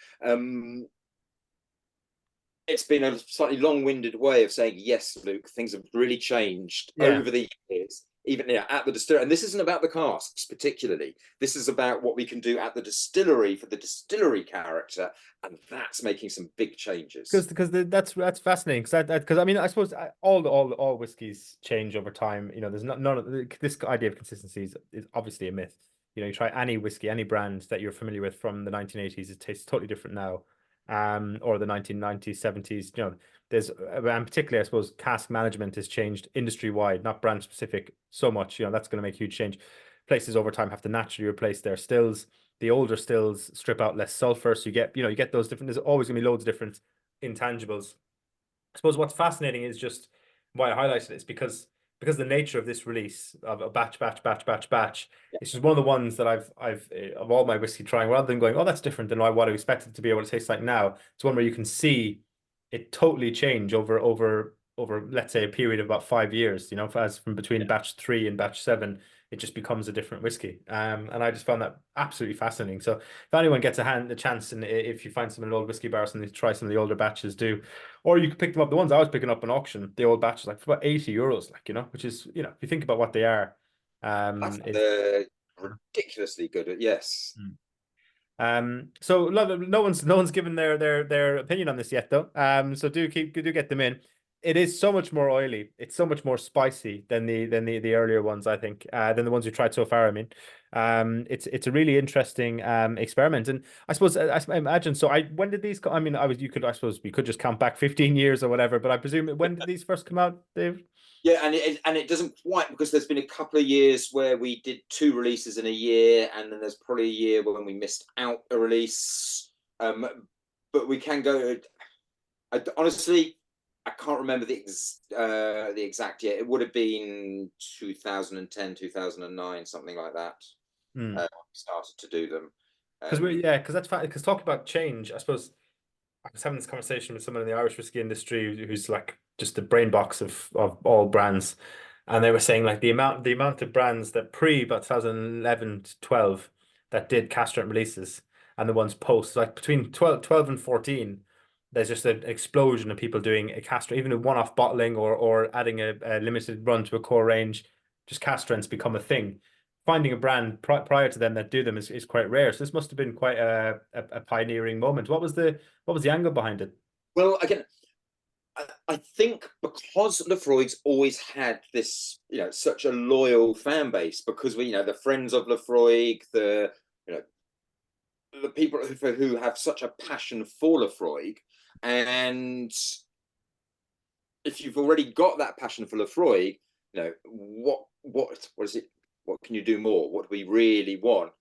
It's been a slightly long-winded way of saying, yes, Luke, things have really changed over the years, even at the distillery. And this isn't about the casks particularly. This is about what we can do at the distillery for the distillery character, and that's making some big changes. Because that's fascinating. Because I mean, I suppose all whiskeys change over time. There's none of this idea of consistency is obviously a myth. You try any whiskey, any brand that you're familiar with from the 1980s, it tastes totally different now. Or the 1990s, 70s, there's, and particularly, I suppose, cask management has changed industry-wide, not brand specific so much. That's going to make a huge change. Places over time have to naturally replace their stills. The older stills strip out less sulfur, so you get those different. There's always going to be loads of different intangibles. I suppose what's fascinating is just why I highlighted it is because the nature of this release of a batch, it's just one of the ones that I've of all my whiskey trying, rather than going, oh, that's different than what I expected to be able to taste like now. It's one where you can see it totally change over let's say a period of about 5 years. As from between batch 3 and batch 7, it just becomes a different whiskey. And I just found that absolutely fascinating. So if anyone gets a chance, and if you find some in an old whiskey bars and they try some of the older batches, do. Or you can pick them up. The ones I was picking up in auction, the old batches, like for about €80, which is, if you think about what they are, they're ridiculously good. Yes. So no one's given their opinion on this yet, though. So do get them in. It is so much more oily. It's so much more spicy than the earlier ones, I think, than the ones we tried so far. I mean, it's a really interesting experiment, and I suppose I imagine. So when did these? I mean, I suppose we could just count back 15 years or whatever, but I presume when did these first come out, Dave? Yeah, and it doesn't quite, because there's been a couple of years where we did 2 releases in a year, and then there's probably a year when we missed out a release. But we can go. Honestly, I can't remember the exact year. It would have been 2010, 2009, something like that. We started to do them. Because that's because talking about change, I suppose I was having this conversation with someone in the Irish whiskey industry who's like just the brain box of all brands, and they were saying like the amount of brands that pre about 2011 to 12 that did cask strength releases and the ones post, like between 12 and 14, there's just an explosion of people doing a cask strength, even a one-off bottling or adding a limited run to a core range. Just cask strengths become a thing. Finding a brand prior to them that do them is quite rare. So this must have been quite a pioneering moment. What was the angle behind it? Well, again, I think because Laphroaig's always had this, such a loyal fan base, because we, the friends of Laphroaig, you know, the people who have such a passion for Laphroaig, and if you've already got that passion for Laphroaig, what is it? What can you do more? What do we really want?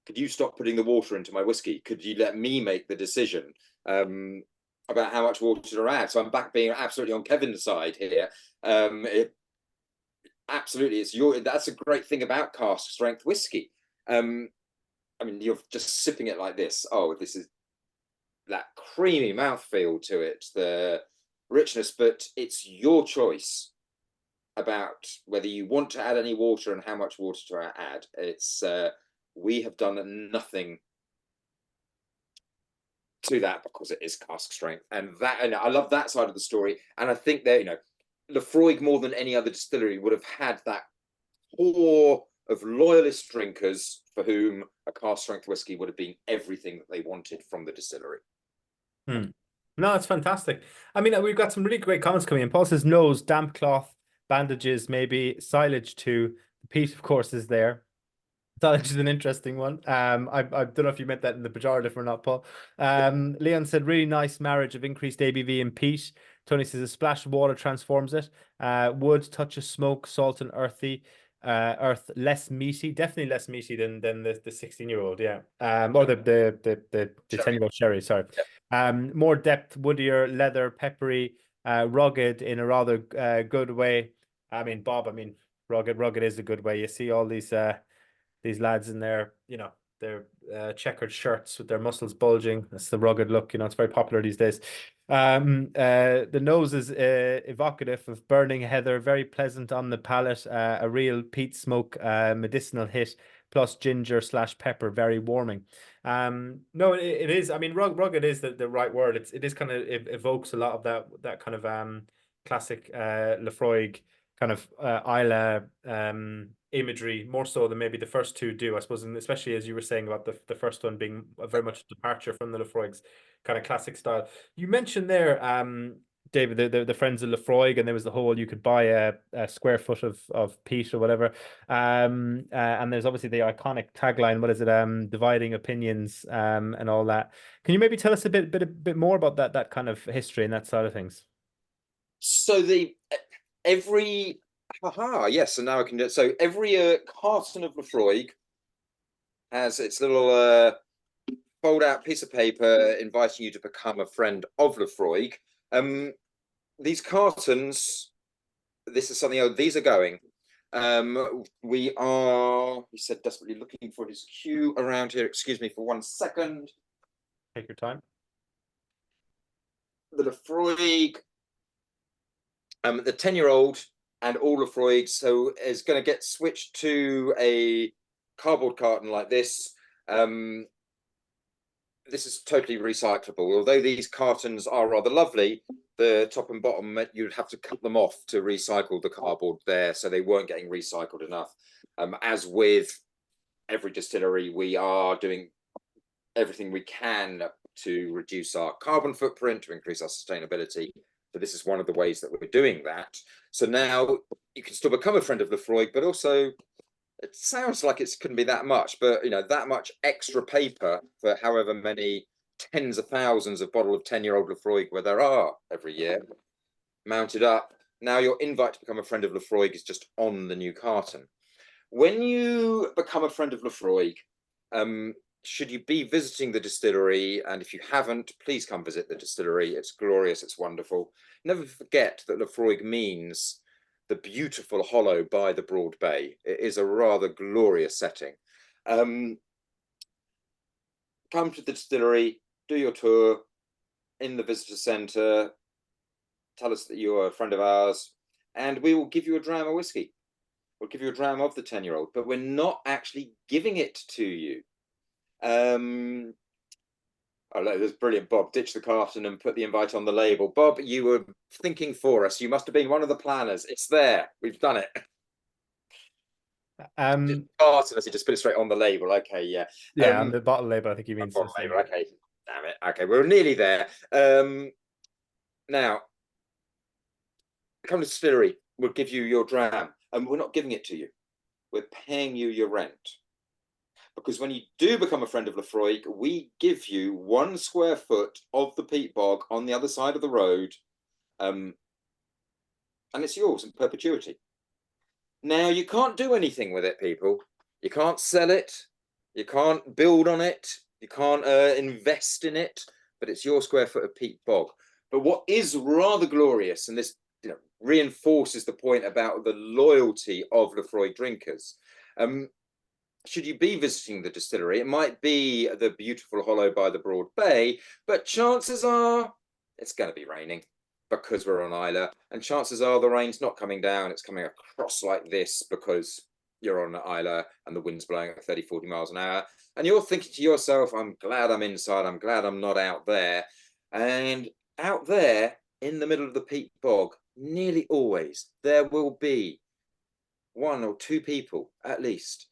Could you stop putting the water into my whiskey? Could you let me make the decision about how much water to add? So I'm back being absolutely on Kevin's side here. Absolutely, that's a great thing about cask strength whiskey. I mean, you're just sipping it like this. Oh, this is that creamy mouthfeel to it, the richness, but it's your choice about whether you want to add any water and how much water to add. It's we have done nothing to that because it is cask strength, and I love that side of the story. And I think that Laphroaig, more than any other distillery, would have had that core of loyalist drinkers for whom a cask strength whiskey would have been everything that they wanted from the distillery. No, it's fantastic. I mean, we've got some really great comments coming in. Paul says nose, damp cloth, bandages, maybe silage too. The peat, of course, is there. Silage is an interesting one. I don't know if you meant that in the pejorative or not, Paul. Leon said really nice marriage of increased ABV and peat. Tony says a splash of water transforms it. Wood, touch of smoke, salt and earthy. Earth less meaty, definitely less meaty than the 16-year-old, yeah. Or the 10-year-old sherry, sorry. More depth, woodier, leather, peppery, rugged in a rather good way. I mean, Bob, rugged is a good way. You see all these lads in their checkered shirts with their muscles bulging. That's the rugged look. It's very popular these days. The nose is evocative of burning heather, very pleasant on the palate. A real peat smoke, medicinal hit, plus ginger / pepper, very warming. No, it is. I mean, rugged is the right word. It is kind of, it evokes a lot of that kind of classic Laphroaig kind of Isla imagery, more so than maybe the first two do, I suppose, and especially as you were saying about the first one being a very much departure from the Laphroaig's kind of classic style. You mentioned there, David, the friends of Laphroaig, and there was the whole you could buy a square foot of peat or whatever. And there's obviously the iconic tagline, what is it? Dividing opinions, and all that. Can you maybe tell us a bit more about that kind of history and that side of things? So yes, so now I can do it. So every carton of Laphroaig has its little fold out piece of paper inviting you to become a friend of Laphroaig. These cartons, this is something, these are going. We said desperately looking for his cue around here. Excuse me for 1 second. Take your time. The Laphroaig, the 10-year-old and all Laphroaig, so is going to get switched to a cardboard carton like this. This is totally recyclable. Although these cartons are rather lovely, the top and bottom, you'd have to cut them off to recycle the cardboard there, so they weren't getting recycled enough. As with every distillery, we are doing everything we can to reduce our carbon footprint, to increase our sustainability. So this is one of the ways that we're doing that. So now you can still become a friend of Laphroaig, but also it sounds like it couldn't be that much, but that much extra paper for however many tens of thousands of bottle of 10-year-old Laphroaig where there are every year mounted up. Now your invite to become a friend of Laphroaig is just on the new carton. When you become a friend of Laphroaig, should you be visiting the distillery, and if you haven't, please come visit the distillery. It's glorious, it's wonderful. Never forget that Laphroaig means the beautiful hollow by the broad bay. It is a rather glorious setting. Come to the distillery, do your tour, in the visitor centre, tell us that you're a friend of ours, and we will give you a dram of whiskey. We'll give you a dram of the 10-year-old, but we're not actually giving it to you. Oh, look, that's brilliant, Bob. Ditch the carton and put the invite on the label. Bob, you were thinking for us. You must have been one of the planners. It's there. We've done it. Carton, as you just put it straight on the label. Okay, yeah. On the bottle label, I think he means. Label. Okay, damn it. Okay, we're nearly there. Now, come to distillery. We'll give you your dram, and we're not giving it to you. We're paying you your rent. Because when you do become a friend of Laphroaig, we give you 1 square foot of the peat bog on the other side of the road, and it's yours in perpetuity. Now, you can't do anything with it, people. You can't sell it. You can't build on it. You can't invest in it, but it's your square foot of peat bog. But what is rather glorious, and this reinforces the point about the loyalty of Laphroaig drinkers, should you be visiting the distillery, it might be the beautiful hollow by the Broad Bay, but chances are it's going to be raining because we're on Islay, and chances are the rain's not coming down, it's coming across like this because you're on Islay and the wind's blowing at 30, 40 miles an hour, and you're thinking to yourself, I'm glad I'm inside, I'm glad I'm not out there. And out there in the middle of the peat bog, nearly always there will be 1 or 2 people at least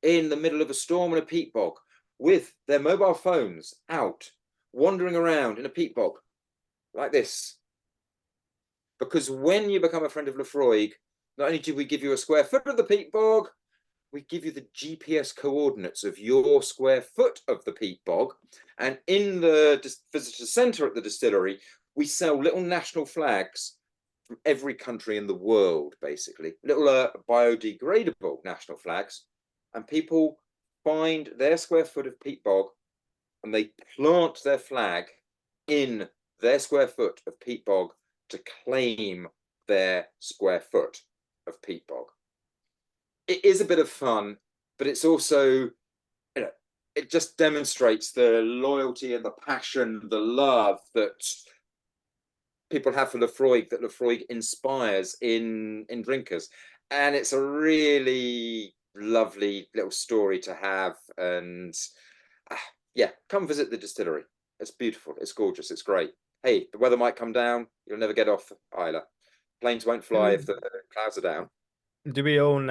in the middle of a storm in a peat bog with their mobile phones out, wandering around in a peat bog like this. Because when you become a friend of Laphroaig, not only do we give you a square foot of the peat bog, we give you the GPS coordinates of your square foot of the peat bog. And in the visitor centre at the distillery, we sell little national flags from every country in the world, basically. Little biodegradable national flags. And people find their square foot of peat bog and they plant their flag in their square foot of peat bog to claim their square foot of peat bog. It is a bit of fun, but it's also, it just demonstrates the loyalty and the passion, the love that people have for Laphroaig, that Laphroaig inspires in drinkers. And it's a really lovely little story to have. And yeah, come visit the distillery. It's beautiful, it's gorgeous, it's great. Hey, the weather might come down, you'll never get off Islay. Planes won't fly if the clouds are down. Do we own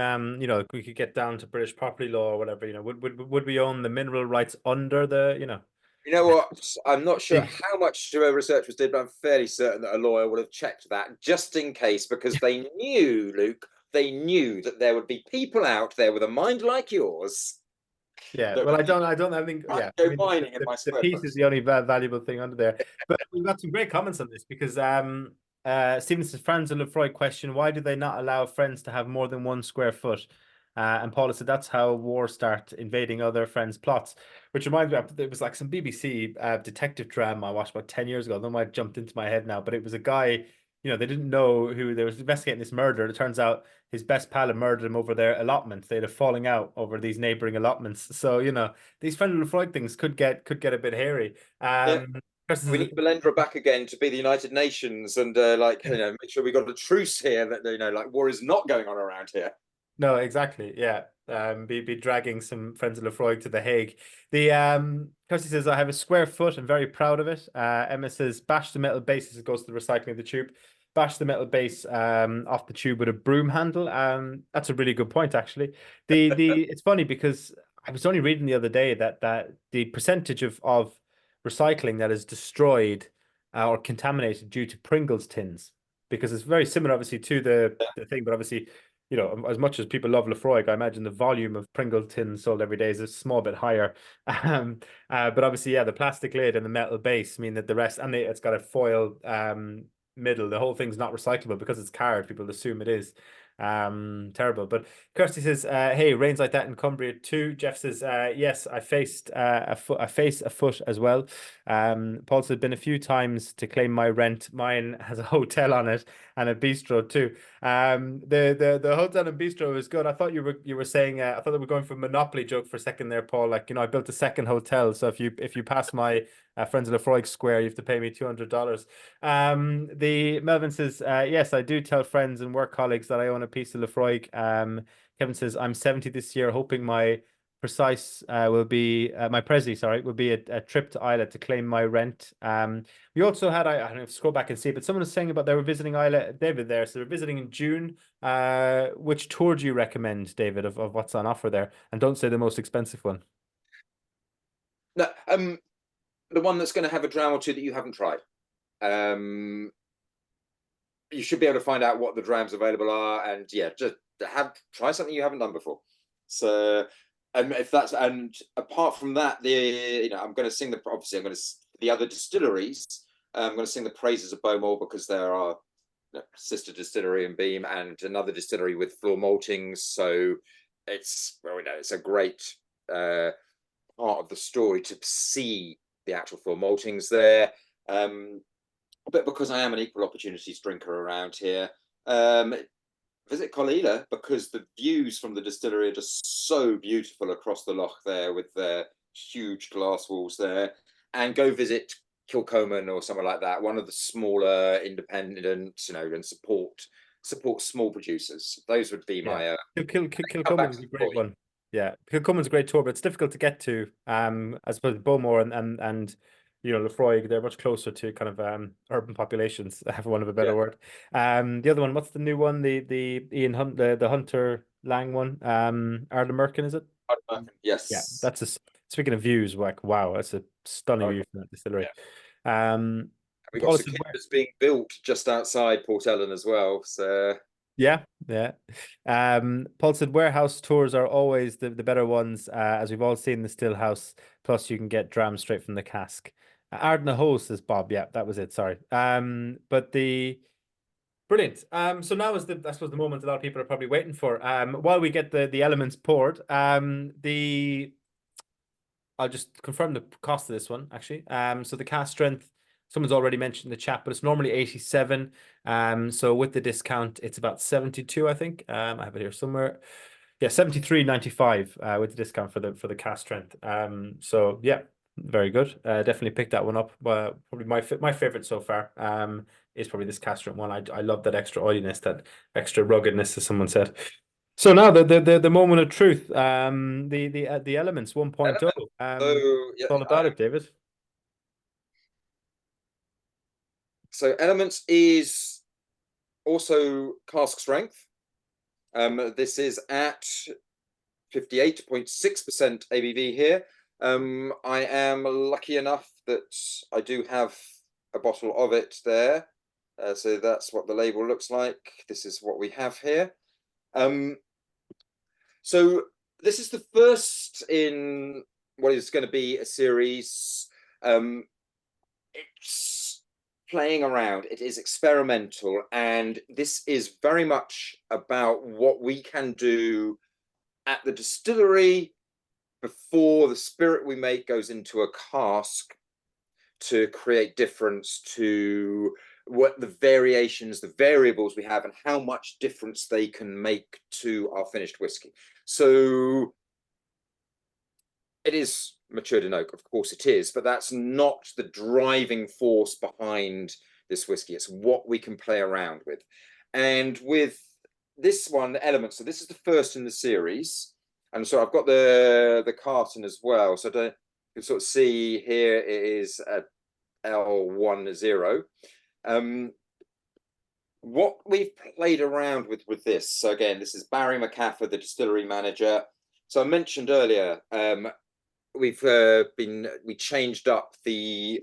we could get down to British property law or whatever, would we own the mineral rights under the, You know what? I'm not sure how much research was did, but I'm fairly certain that a lawyer would have checked that just in case, because they knew, Luke, they knew that there would be people out there with a mind like yours. Yeah, well, I think, yeah. Go mining in my the piece is the only valuable thing under there. But we've got some great comments on this because Stevenson's friends and Laphroaig question, why do they not allow friends to have more than 1 square foot? And Paula said that's how wars start, invading other friends' plots, which reminds me, there was like some BBC detective drama I watched about 10 years ago. That might have jumped into my head now, but it was a guy, they didn't know who, they was investigating this murder. It turns out his best pal had murdered him over their allotment. They had a falling out over these neighboring allotments. So, these friendly Laphroaig things could get a bit hairy. Yeah. We need Belendra back again to be the United Nations and make sure we got a truce here that like war is not going on around here. No, exactly. Yeah. Be dragging some friends of Laphroaig to The Hague. The Kirsty says, I have a square foot. I'm very proud of it. Emma says, bash the metal base as it goes to the recycling of the tube. Bash the metal base off the tube with a broom handle. That's a really good point, actually. It's funny because I was only reading the other day that the percentage of recycling that is destroyed or contaminated due to Pringles tins, because it's very similar, obviously, to the thing, but obviously, as much as people love Laphroaig, I imagine the volume of Pringle tins sold every day is a small bit higher. But obviously, yeah, the plastic lid and the metal base mean that the rest, and it's got a foil middle. The whole thing's not recyclable because it's card. People assume it is. Terrible. But Kirsty says, hey, rains like that in Cumbria too. Jeff says, yes, I face a foot as well. Paul said, been a few times to claim my rent. Mine has a hotel on it and a bistro too. The hotel and bistro is good. I thought you were saying I thought they were going for a Monopoly joke for a second there, Paul. Like, I built a second hotel, so if you pass my friends at Laphroaig Square, you have to pay me $200. The Melvin says, yes, I do tell friends and work colleagues that I own a piece of Laphroaig. Kevin says, I'm 70 this year, hoping my precise will be my Prezi, sorry, will be a trip to Islay to claim my rent. We also had, I don't know, scroll back and see, but someone was saying about they were visiting Islay, David there. So they're visiting in June. Which tour do you recommend, David, of what's on offer there? And don't say the most expensive one. No, the one that's going to have a dram or two that you haven't tried. You should be able to find out what the drams available are, and yeah, just try something you haven't done before. So, if that's, and apart from that, I'm going to sing the other distilleries. I'm going to sing the praises of Bowmore, because there are sister distillery in Beam and another distillery with floor maltings. So it's a great part of the story to see the actual floor maltings there. But because I am an equal opportunities drinker around here, visit Colila, because the views from the distillery are just so beautiful across the loch there, with their huge glass walls there. And go visit Kilcoman or somewhere like that, one of the smaller independent, and support small producers. Those would be my Kilcoman's a great one. Yeah, Kilcoman's a great tour, but it's difficult to get to. I suppose Bowmore and Laphroaig, they're much closer to kind of urban populations, for want of a better word. The other one, what's the new one? The Ian Hunt, the Hunter Lang one. Ardnamurchan, is it? Ardnamurchan, yes. Yeah, speaking of views, like, wow, that's a stunning view from that distillery. Yeah. We've got cicadas being built just outside Port Ellen as well. So yeah. Paul said warehouse tours are always the better ones, as we've all seen the still house. Plus, you can get drams straight from the cask. Ardna Ho, says Bob. Yeah, that was it. Sorry. But the brilliant. So now is I suppose the moment a lot of people are probably waiting for. While we get the elements poured, I'll just confirm the cost of this one, actually. So the cask strength, someone's already mentioned in the chat, but it's normally 87. So with the discount, it's about 72, I think. I have it here somewhere. Yeah, 73.95 with the discount for the cask strength. So yeah, very good. Definitely picked that one up. Probably my favorite so far. Is probably this cask strength one. I love that extra oiliness, that extra ruggedness, as someone said. So now the moment of truth, the elements 1.0. It's all about it, David. So elements is also cask strength. This is at 58.6% ABV here. I am lucky enough that I do have a bottle of it there. So that's what the label looks like. This is what we have here. So this is the first in what is going to be a series. It's playing around. It is experimental, and this is very much about what we can do at the distillery before the spirit we make goes into a cask to create difference, to what the variations, the variables we have, and how much difference they can make to our finished whiskey. So it is matured in oak, of course it is, but that's not the driving force behind this whiskey. It's what we can play around with. And with this one, the elements, so this is the first in the series. And so I've got the carton as well. So you can sort of see here it is a L10. What we've played around with this, so again, this is Barry McCaffer, the distillery manager. So I mentioned earlier, we changed up the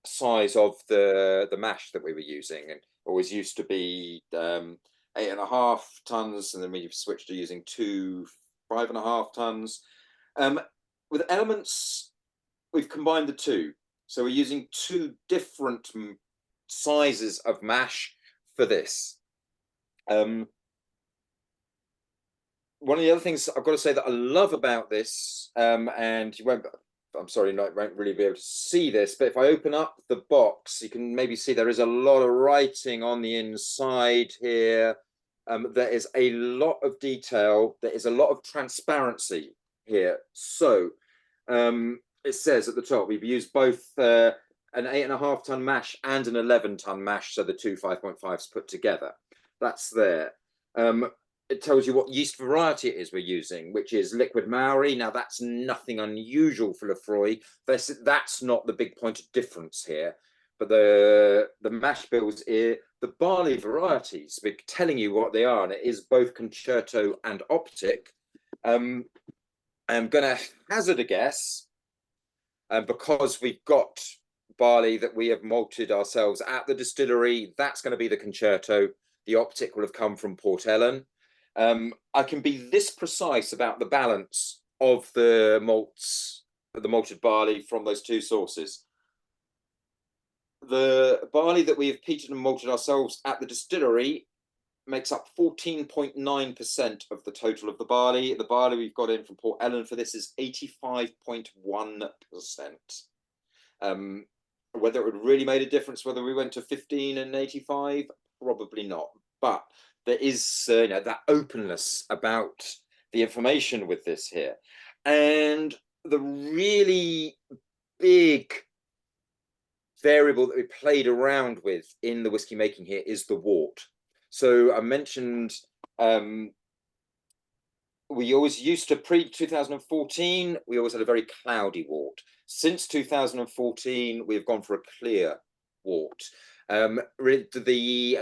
size of the mash that we were using, and always used to be 8.5 tons, and then we switched to using 2 5.5 tons. With elements, we've combined the two, so we're using 2 different sizes of mash for this. One of the other things I've got to say that I love about this, and you won't I'm sorry, I won't really be able to see this, but if I open up the box, you can maybe see there is a lot of writing on the inside here. There is a lot of detail. There is a lot of transparency here. So it says at the top, we've used both an 8.5 ton mash and an 11-ton mash, so the two 5.5s put together. That's there. It tells you what yeast variety it is we're using, which is liquid Maori. Now, that's nothing unusual for Laphroaig. That's not the big point of difference here. But the mash bills here, the barley varieties, we're telling you what they are, and it is both concerto and optic. I'm going to hazard a guess, because we've got barley that we have malted ourselves at the distillery. That's going to be the concerto. The optic will have come from Port Ellen. I can be this precise about the balance of the malts, the malted barley from those two sources. The barley that we have peated and malted ourselves at the distillery makes up 14.9% of the total of the barley. The barley we've got in from Port Ellen for this is 85.1%. Whether it would really made a difference whether we went to 15 and 85, probably not. But there is that openness about the information with this here. And the really big variable that we played around with in the whiskey making here is the wort. So I mentioned we always used to, pre-2014, we always had a very cloudy wort. Since 2014, we've gone for a clear wort. The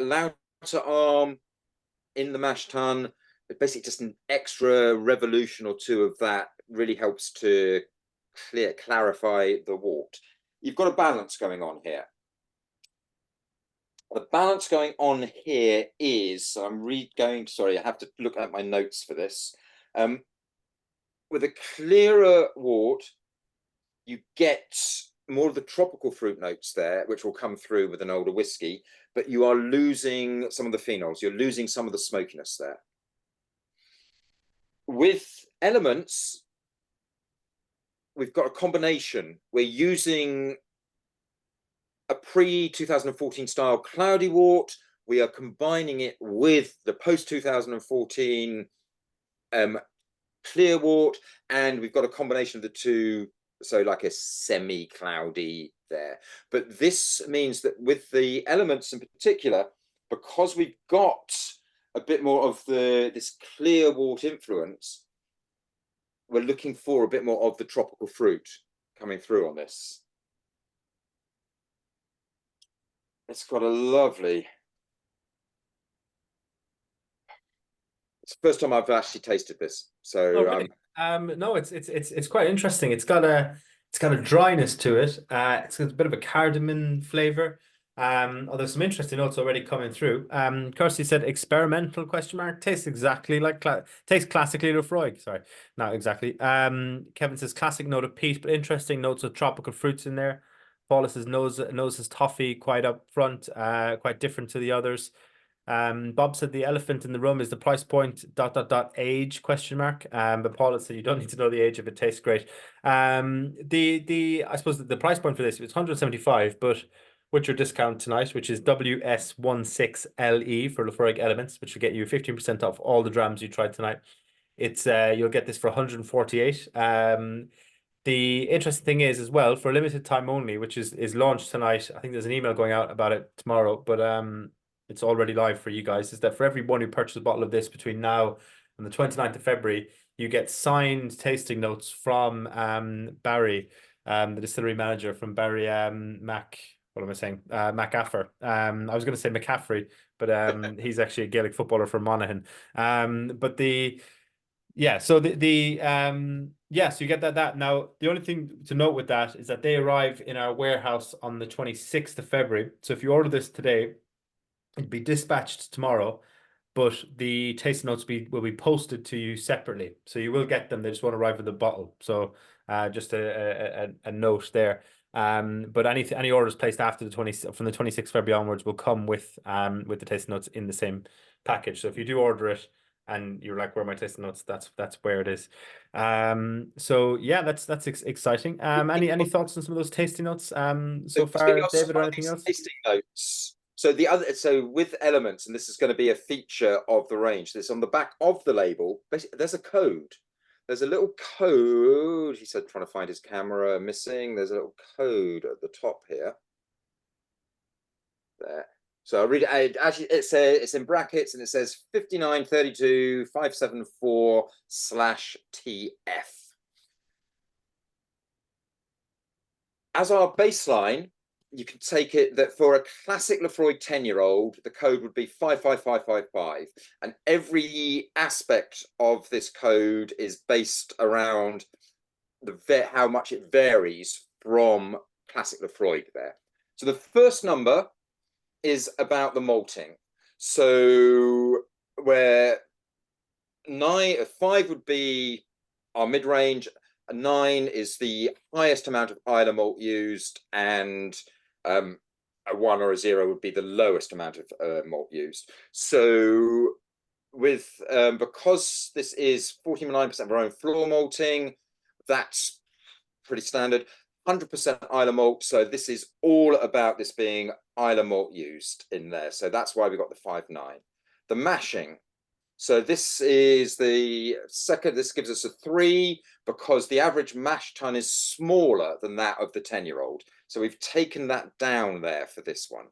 outer arm in the mash tun, basically just an extra revolution or two of that really helps to clarify the wort. You've got a balance going on here. The balance going on here is, so sorry, I have to look at my notes for this. With a clearer wort, you get more of the tropical fruit notes there, which will come through with an older whiskey, but you are losing some of the phenols. You're losing some of the smokiness there. With Elements, we've got a combination. We're using a pre-2014 style cloudy wort. We are combining it with the post-2014 clear wort, and we've got a combination of the two, so like a semi-cloudy there. But this means that with the Elements in particular, because we've got a bit more of this clear wort influence, we're looking for a bit more of the tropical fruit coming through on this. It's got a lovely... It's the first time I've actually tasted this, so really? No, it's quite interesting. It's got a dryness to it. It's got a bit of a cardamom flavor. Although some interesting notes already coming through. Kirsty said experimental ? Tastes exactly like tastes classically Laphroaig. Sorry, not exactly. Kevin says classic note of peat, but interesting notes of tropical fruits in there. Paulus says nose his toffee quite up front, quite different to the others. Bob said the elephant in the room is the price point ... age ? But Paula said you don't need to know the age if it tastes great. I suppose the price point for this is 175, but with your discount tonight, which is WS16LE for Laphroaig Elements, which will get you 15% off all the drams you tried tonight. It's you'll get this for 148. The interesting thing is as well, for a limited time only, which is launched tonight. I think there's an email going out about it tomorrow, but it's already live for you guys, is that for everyone who purchases a bottle of this between now and the 29th of February, you get signed tasting notes from Barry, the distillery manager from Barry McAffer. I was going to say McCaffrey, but he's actually a Gaelic footballer from Monaghan. So you get that. Now, the only thing to note with that is that they arrive in our warehouse on the 26th of February. So if you order this today, it'll be dispatched tomorrow, but the tasting notes will be posted to you separately. So you will get them. They just won't arrive with the bottle. So just a note there. But any orders placed after from the 26th February onwards will come with the tasting notes in the same package. So if you do order it, and you're like, where are my tasting notes? That's where it is. So yeah, that's exciting. Any thoughts on some of those tasting notes so far, David, or anything else? Tasting notes. So with Elements, and this is going to be a feature of the range. This on the back of the label. Basically, there's a code. There's a little code. He said, trying to find his camera, missing. There's a little code at the top here. There. So I'll read it. Actually, it's in brackets, and it says 5932574/TF. As our baseline, you can take it that for a classic Laphroaig 10-year-old, the code would be 55555. And every aspect of this code is based around how much it varies from classic Laphroaig there. So the first number is about the malting. So where 5 would be our mid-range, 9 is the highest amount of Islay malt used, and a 1 or a 0 would be the lowest amount of malt used. So with because this is 49% of our own floor malting, that's pretty standard. 100% Islay malt, so this is all about this being Islay malt used in there. So that's why we got the 5.9. The mashing. So this is the second. This gives us a 3 because the average mash tun is smaller than that of the 10-year-old. So we've taken that down there for this one.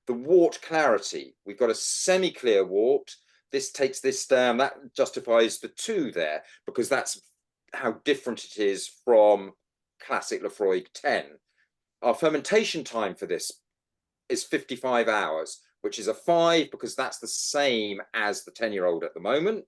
The wort clarity. We've got a semi-clear wort. This takes this down. That justifies the 2 there because that's how different it is from classic Laphroaig 10. Our fermentation time for this is 55 hours, which is a 5 because that's the same as the 10-year-old at the moment.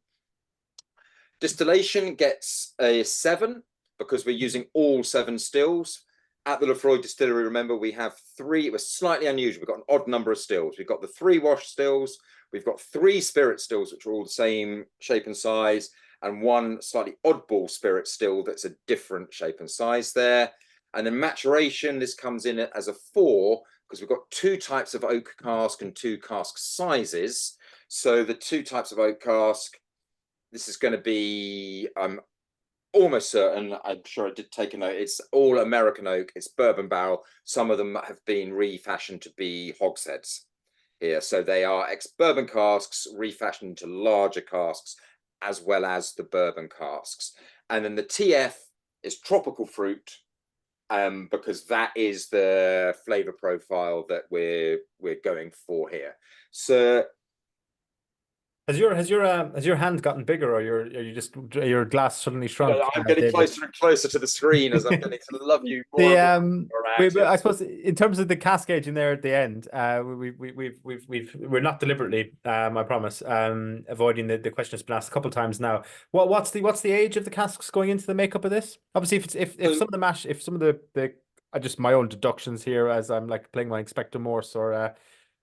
Distillation gets a 7 because we're using all 7 stills. At the Laphroaig distillery, remember, we have 3. It was slightly unusual. We've got an odd number of stills. We've got the 3 wash stills. We've got 3 spirit stills, which are all the same shape and size, and 1 slightly oddball spirit still that's a different shape and size there. And then maturation, this comes in as a 4 because we've got 2 types of oak cask and 2 cask sizes. So the 2 types of oak cask, this is going to be, I'm almost certain, I'm sure I did take a note, it's all American oak, it's bourbon barrel. Some of them have been refashioned to be hogsheads here. So they are ex-bourbon casks refashioned into larger casks, as well as the bourbon casks. And then the TF is tropical fruit, because that is the flavor profile that we're going for here. So has your hand gotten bigger, or your glass suddenly shrunk? I'm getting David? closer and closer to the screen as I'm getting to love you more. I suppose in terms of the cask aging there at the end, we're not deliberately, I promise, avoiding the question that's been asked a couple of times now. What's the age of the casks going into the makeup of this? Obviously, if some of the mash, if some of the just my own deductions here as I'm like playing my Inspector Morse or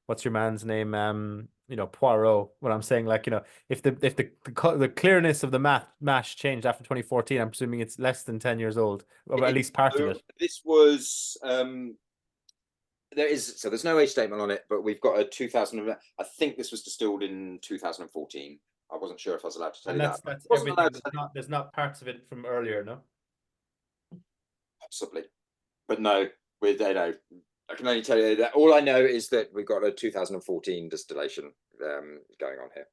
what's your man's name, Poirot, when I'm saying, like, if the clearness of the mash changed after 2014, I'm presuming it's less than 10 years old, or at least part of it. This was there's no age statement on it, but we've got a 2000. I think this was distilled in 2014. I wasn't sure if I was allowed to tell you that. That's everything. There's not parts of it from earlier, no? Possibly, but no. I can only tell you that all I know is that we've got a 2014 distillation going on here.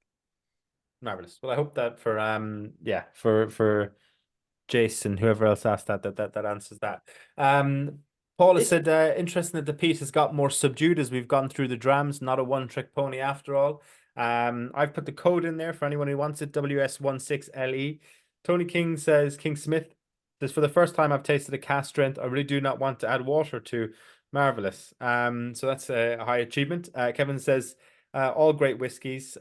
Marvelous. Well, I hope that for Jason, whoever else asked that answers that. Paul has said, interesting that the peat has got more subdued as we've gone through the drams, not a one-trick pony after all. I've put the code in there for anyone who wants it, WS16LE. Tony King says, King Smith, this for the first time I've tasted a cask strength. I really do not want to add water to. Marvelous. So that's a high achievement. Kevin says, all great whiskies,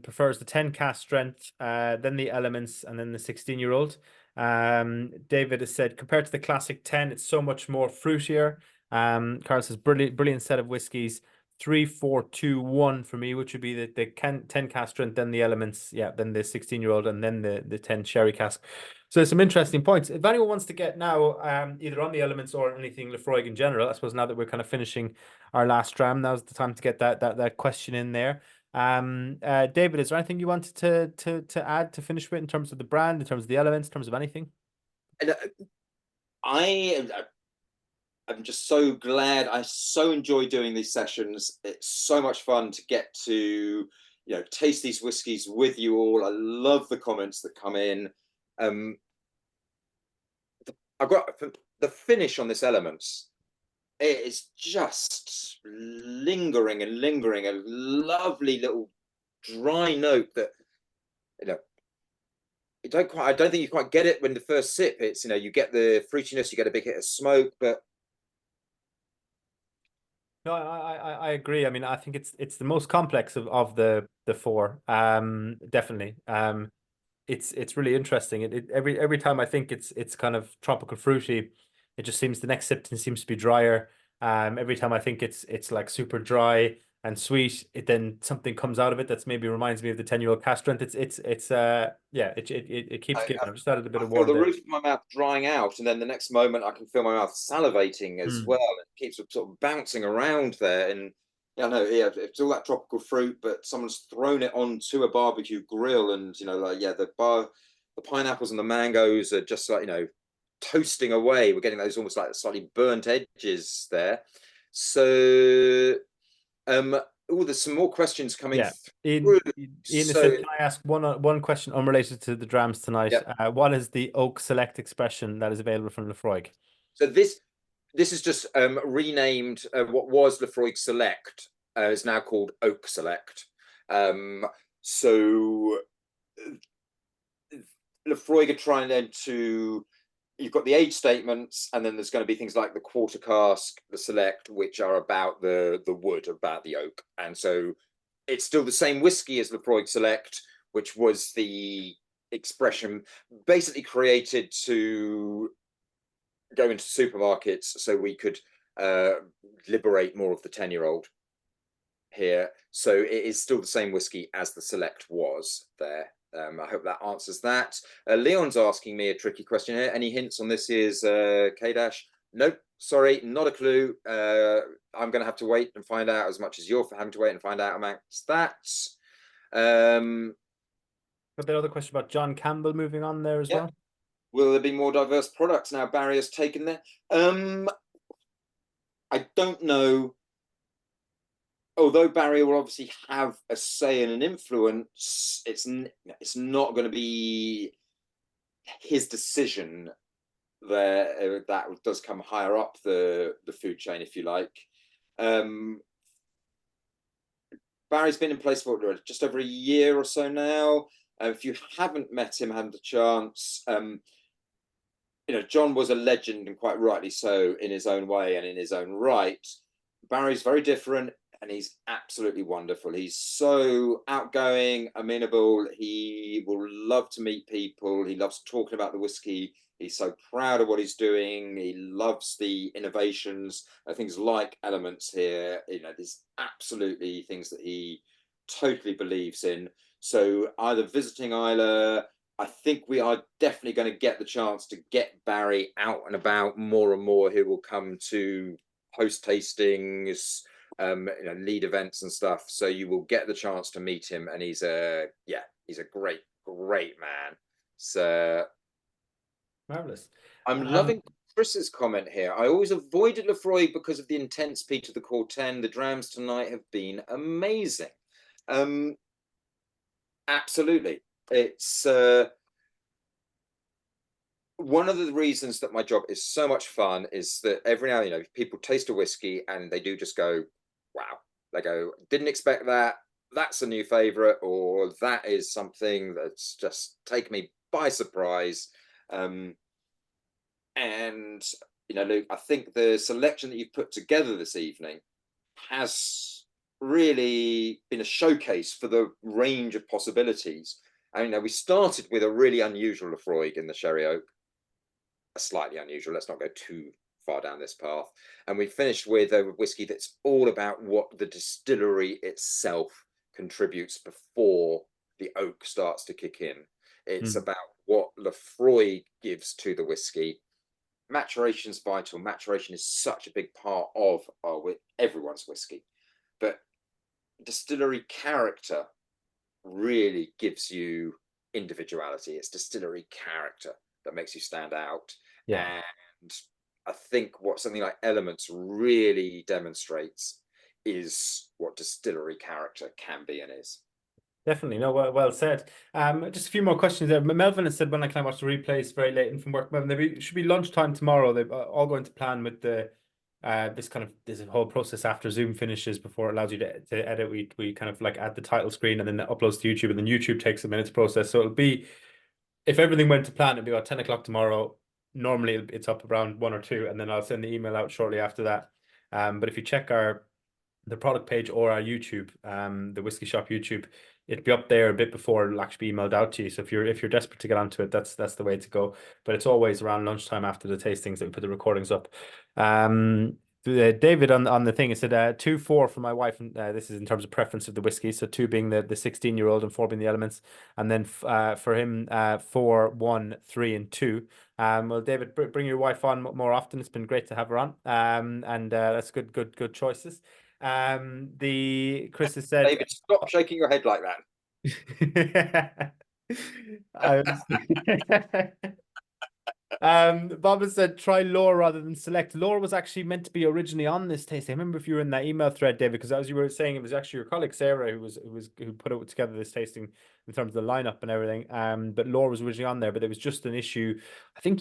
prefers the 10 cask strength, then the Elements, and then the 16-year-old. David has said, compared to the classic 10, it's so much more fruitier. Carl says, brilliant set of whiskies. 3, 4, 2, 1 for me, which would be the 10 cask strength, then the Elements, then the 16-year-old, and then the 10 sherry cask. So there's some interesting points. If anyone wants to get now, either on the Elements or anything Laphroaig in general, I suppose now that we're kind of finishing our last dram, now's the time to get that question in there. David, is there anything you wanted to add to finish with in terms of the brand, in terms of the elements, in terms of anything? And I'm just so glad. I so enjoy doing these sessions. It's so much fun to get to, taste these whiskies with you all. I love the comments that come in. I've got the finish on this Elements. It is just lingering and lingering, a lovely little dry note that, I don't think you quite get it when the first sip. It's, you get the fruitiness, you get a big hit of smoke, but No, I agree. I mean, I think it's the most complex of the four. Definitely. It's really interesting. Every time I think it's kind of tropical fruity, it just seems the next sip seems to be drier. Every time I think it's like super dry and sweet, then something comes out of it that's maybe reminds me of the 10-year-old cask strength. Yeah, it keeps giving. I've just added a bit I of feel water the there. roof of my mouth drying out, and then the next moment I can feel my mouth salivating as Mm. well. It keeps sort of bouncing around there, and it's all that tropical fruit, but someone's thrown it onto a barbecue grill, and the pineapples and the mangoes are just like toasting away. We're getting those almost like slightly burnt edges there. So, there's some more questions coming Yeah. through. Ian has So, said, can I ask one question unrelated to the drams tonight? yeah. What is the oak select expression that is available from Laphroaig? So this is just renamed. What was Laphroaig Select is now called Oak Select. So Laphroaig are trying then to. You've got the age statements, and then there's going to be things like the quarter cask, the select, which are about the wood, about the oak. And so it's still the same whiskey as Laphroaig Select, which was the expression basically created to go into supermarkets so we could liberate more of the 10-year-old here. So it is still the same whiskey as the Select was there. I hope that answers that. Leon's asking me a tricky question here. Any hints on this year's K-Dash? Nope, sorry, not a clue. I'm going to have to wait and find out as much as you're having to wait and find out amongst that. A bit other question about John Campbell moving on there as well. Will there be more diverse products now Barry has taken there? I don't know. Although Barry will obviously have a say and an influence, it's not going to be his decision there. That does come higher up the food chain, if you like. Barry's been in place for just over a year or so now. If you haven't met him, haven't a chance, John was a legend, and quite rightly so, in his own way and in his own right. Barry's very different, and he's absolutely wonderful. He's so outgoing, amenable. He will love to meet people. He loves talking about the whiskey. He's so proud of what he's doing. He loves the innovations, things like Elements here. There's absolutely things that he totally believes in. So either visiting Isla, I think we are definitely going to get the chance to get Barry out and about more and more. He will come to host tastings, lead events and stuff. So you will get the chance to meet him, and he's a great man. So Marvelous. I'm loving Chris's comment here. I always avoided Laphroaig because of the intense peat of the core 10. The drams tonight have been amazing. Absolutely. It's one of the reasons that my job is so much fun is that every now people taste a whiskey and they do just go, wow. They go, didn't expect that. That's a new favorite, or that is something that's just taken me by surprise. And Luke, I think the selection that you've put together this evening has really been a showcase for the range of possibilities. And we started with a really unusual Laphroaig in the sherry oak, a slightly unusual. Let's not go too far down this path. And we finished with a whiskey that's all about what the distillery itself contributes before the oak starts to kick in. It's about what Laphroaig gives to the whiskey. Maturation is vital. Maturation is such a big part of everyone's whiskey. But distillery character really gives you individuality. It's distillery character that makes you stand out. Yeah. And I think what something like Elements really demonstrates is what distillery character can be and is. Definitely, no, well said. Just a few more questions there. Melvin has said, when I can watch the replays very late in from work. Melvin, should be lunchtime tomorrow. They're all going to plan with the this whole process after Zoom finishes before it allows you to edit. We kind of like add the title screen and then it uploads to YouTube, and then YouTube takes a minute to process. So it'll be, if everything went to plan, it'd be about 10 o'clock tomorrow. Normally it's up around 1 or 2, and then I'll send the email out shortly after that. But if you check the product page or our YouTube, the Whiskey Shop YouTube, it'll be up there a bit before it'll actually be emailed out to you. So if you're desperate to get onto it, that's the way to go. But it's always around lunchtime after the tastings that we put the recordings up. David on the thing, it said 2-4 for my wife, and this is in terms of preference of the whiskey. So 2 being the 16-year-old and 4 being the elements, and then for him 4, 1, 3, and 2. Well, David, bring your wife on more often. It's been great to have her on. And that's good choices. The Chris has said, David, stop shaking your head like that. um, Bob has said try Laura rather than Select. Laura was actually meant to be originally on this tasting. I remember if you were in that email thread, David, because as you were saying, it was actually your colleague Sarah who put it together this tasting in terms of the lineup and everything. But Laura was originally on there, but there was just an issue. You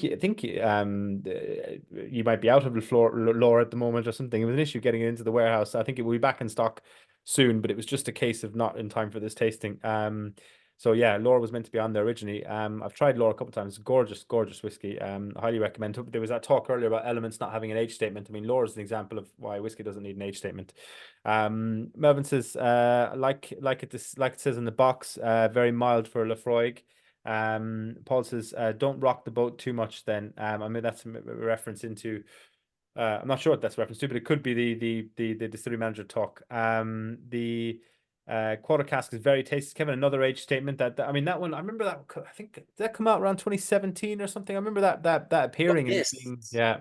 might be out of the floor, Laura, at the moment or something. It was an issue getting it into the warehouse. I think it will be back in stock soon, but it was just a case of not in time for this tasting. So yeah, Laura was meant to be on there originally. I've tried Laura a couple of times. Gorgeous, gorgeous whiskey. Highly recommend. There was that talk earlier about Elements not having an age statement. I mean, Laura's an example of why whiskey doesn't need an age statement. Melvin says, like it says in the box, very mild for Laphroaig. Paul says, don't rock the boat too much. Then, I mean, that's a reference into. I'm not sure what that's a reference to, but it could be the distillery manager talk. The quarter cask is very tasty. Kevin, another age statement I mean, that one, I remember that, I think, did that come out around 2017 or something? I remember that appearing and Yes, being, yeah.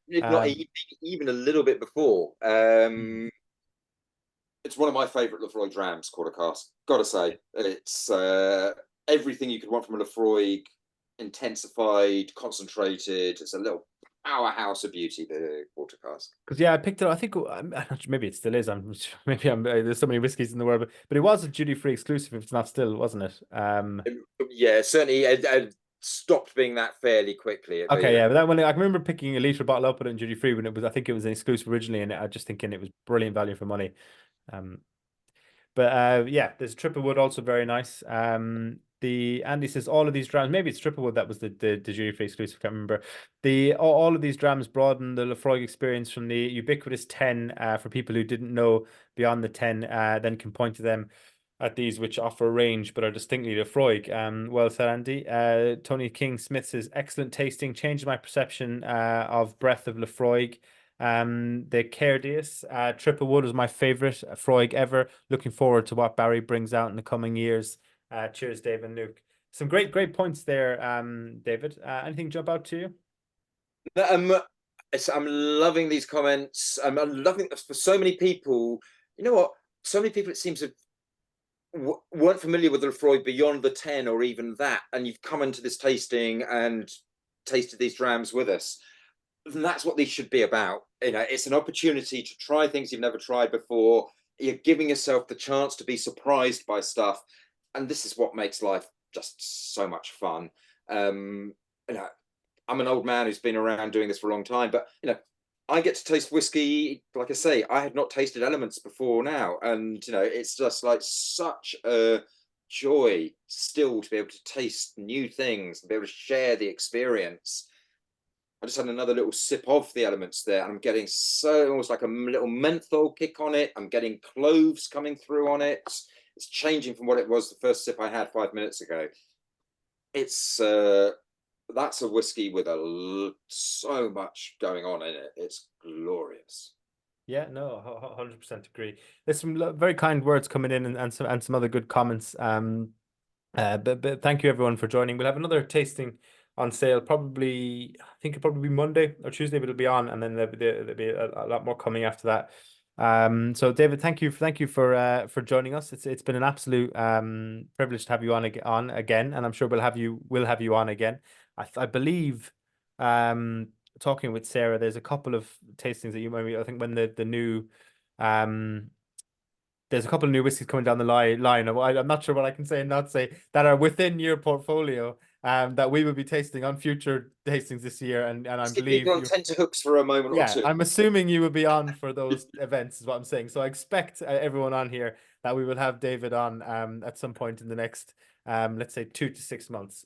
if not Um, even a little bit before. It's one of my favourite Laphroaig Drams, quarter cask. Gotta say, it's everything you could want from a Laphroaig, intensified, concentrated. It's a little powerhouse of beauty, the quarter cask. because yeah, I picked it up. I think maybe it still is. There's so many whiskies in the world, but it was a duty-free exclusive. If it's not still, wasn't it? Yeah, certainly it stopped being that fairly quickly. Okay, yeah, but that one, I remember picking a liter bottle up, put it in duty free when it was. I think it was an exclusive originally, and I just thinking it was brilliant value for money. Um, But yeah, there's Triplewood also very nice. The Andy says all of these drams, maybe it's Triplewood that was the duty free exclusive, can't remember. All of these drams broaden the Laphroaig experience from the ubiquitous 10 for people who didn't know beyond the 10, then can point to them at these which offer a range but are distinctly Laphroaig. Well said, Andy. Tony King Smith says excellent tasting, changed my perception of breadth of Laphroaig. The Cardias, Triplewood was my favorite Freud ever. Looking forward to what Barry brings out in the coming years. Cheers, Dave and Luke. Some great points there, David. Anything jump out to you? I'm loving these comments. I'm loving for so many people. You know what? So many people, it seems, have weren't familiar with Laphroaig beyond the 10 or even that, and you've come into this tasting and tasted these drams with us. And that's what these should be about. You know, it's an opportunity to try things you've never tried before. You're giving yourself the chance to be surprised by stuff, and this is what makes life just so much fun. You know, I'm an old man who's been around doing this for a long time, but you know, I get to taste whiskey. Like I say, I had not tasted Elements before now, and you know, it's just like such a joy still to be able to taste new things and be able to share the experience. I just had another little sip of the Elements there, and I'm getting so almost like a little menthol kick on it. I'm getting cloves coming through on it. It's changing from what it was the first sip I had 5 minutes ago. It's that's a whiskey with so much going on in it. It's glorious. Yeah, no, 100% agree. There's some very kind words coming in, and some other good comments. But thank you everyone for joining. We'll have another tasting on sale probably, I think it'll probably be Monday or Tuesday, but it'll be on, and then there'll be a lot more coming after that. So David, thank you for joining us. It's been an absolute privilege to have you on again, and I'm sure we'll have you on again. I believe talking with Sarah, there's a couple of tastings that you maybe, I think when the new there's a couple of new whiskies coming down the line. I'm not sure what I can say and not say that are within your portfolio that we will be tasting on future tastings this year, and I Just keep people believe on you're. tenterhooks for a moment or Yeah, two. I'm assuming you will be on for those events, is what I'm saying. So I expect everyone on here that we will have David on at some point in the next let's say 2 to 6 months.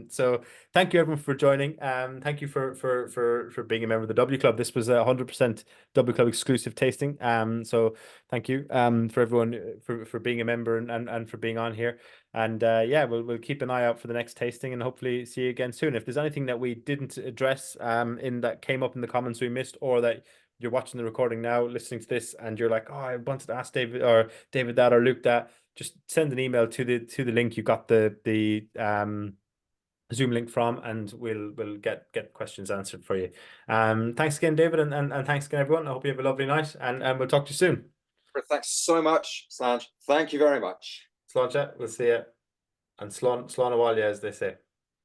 So thank you everyone for joining. Thank you for being a member of the W Club. This was a 100% W Club exclusive tasting. So thank you for everyone for being a member and for being on here. And yeah, we'll keep an eye out for the next tasting and hopefully see you again soon. If there's anything that we didn't address in that came up in the comments we missed, or that you're watching the recording now, listening to this, and you're like, oh, I wanted to ask David that or Luke that, just send an email to the link you got the Zoom link from, and we'll get questions answered for you. Thanks again, David, and thanks again, everyone. I hope you have a lovely night, and we'll talk to you soon. Thanks so much, Sanj. Thank you very much. Slán, we'll see you. And Slán a while, as they say.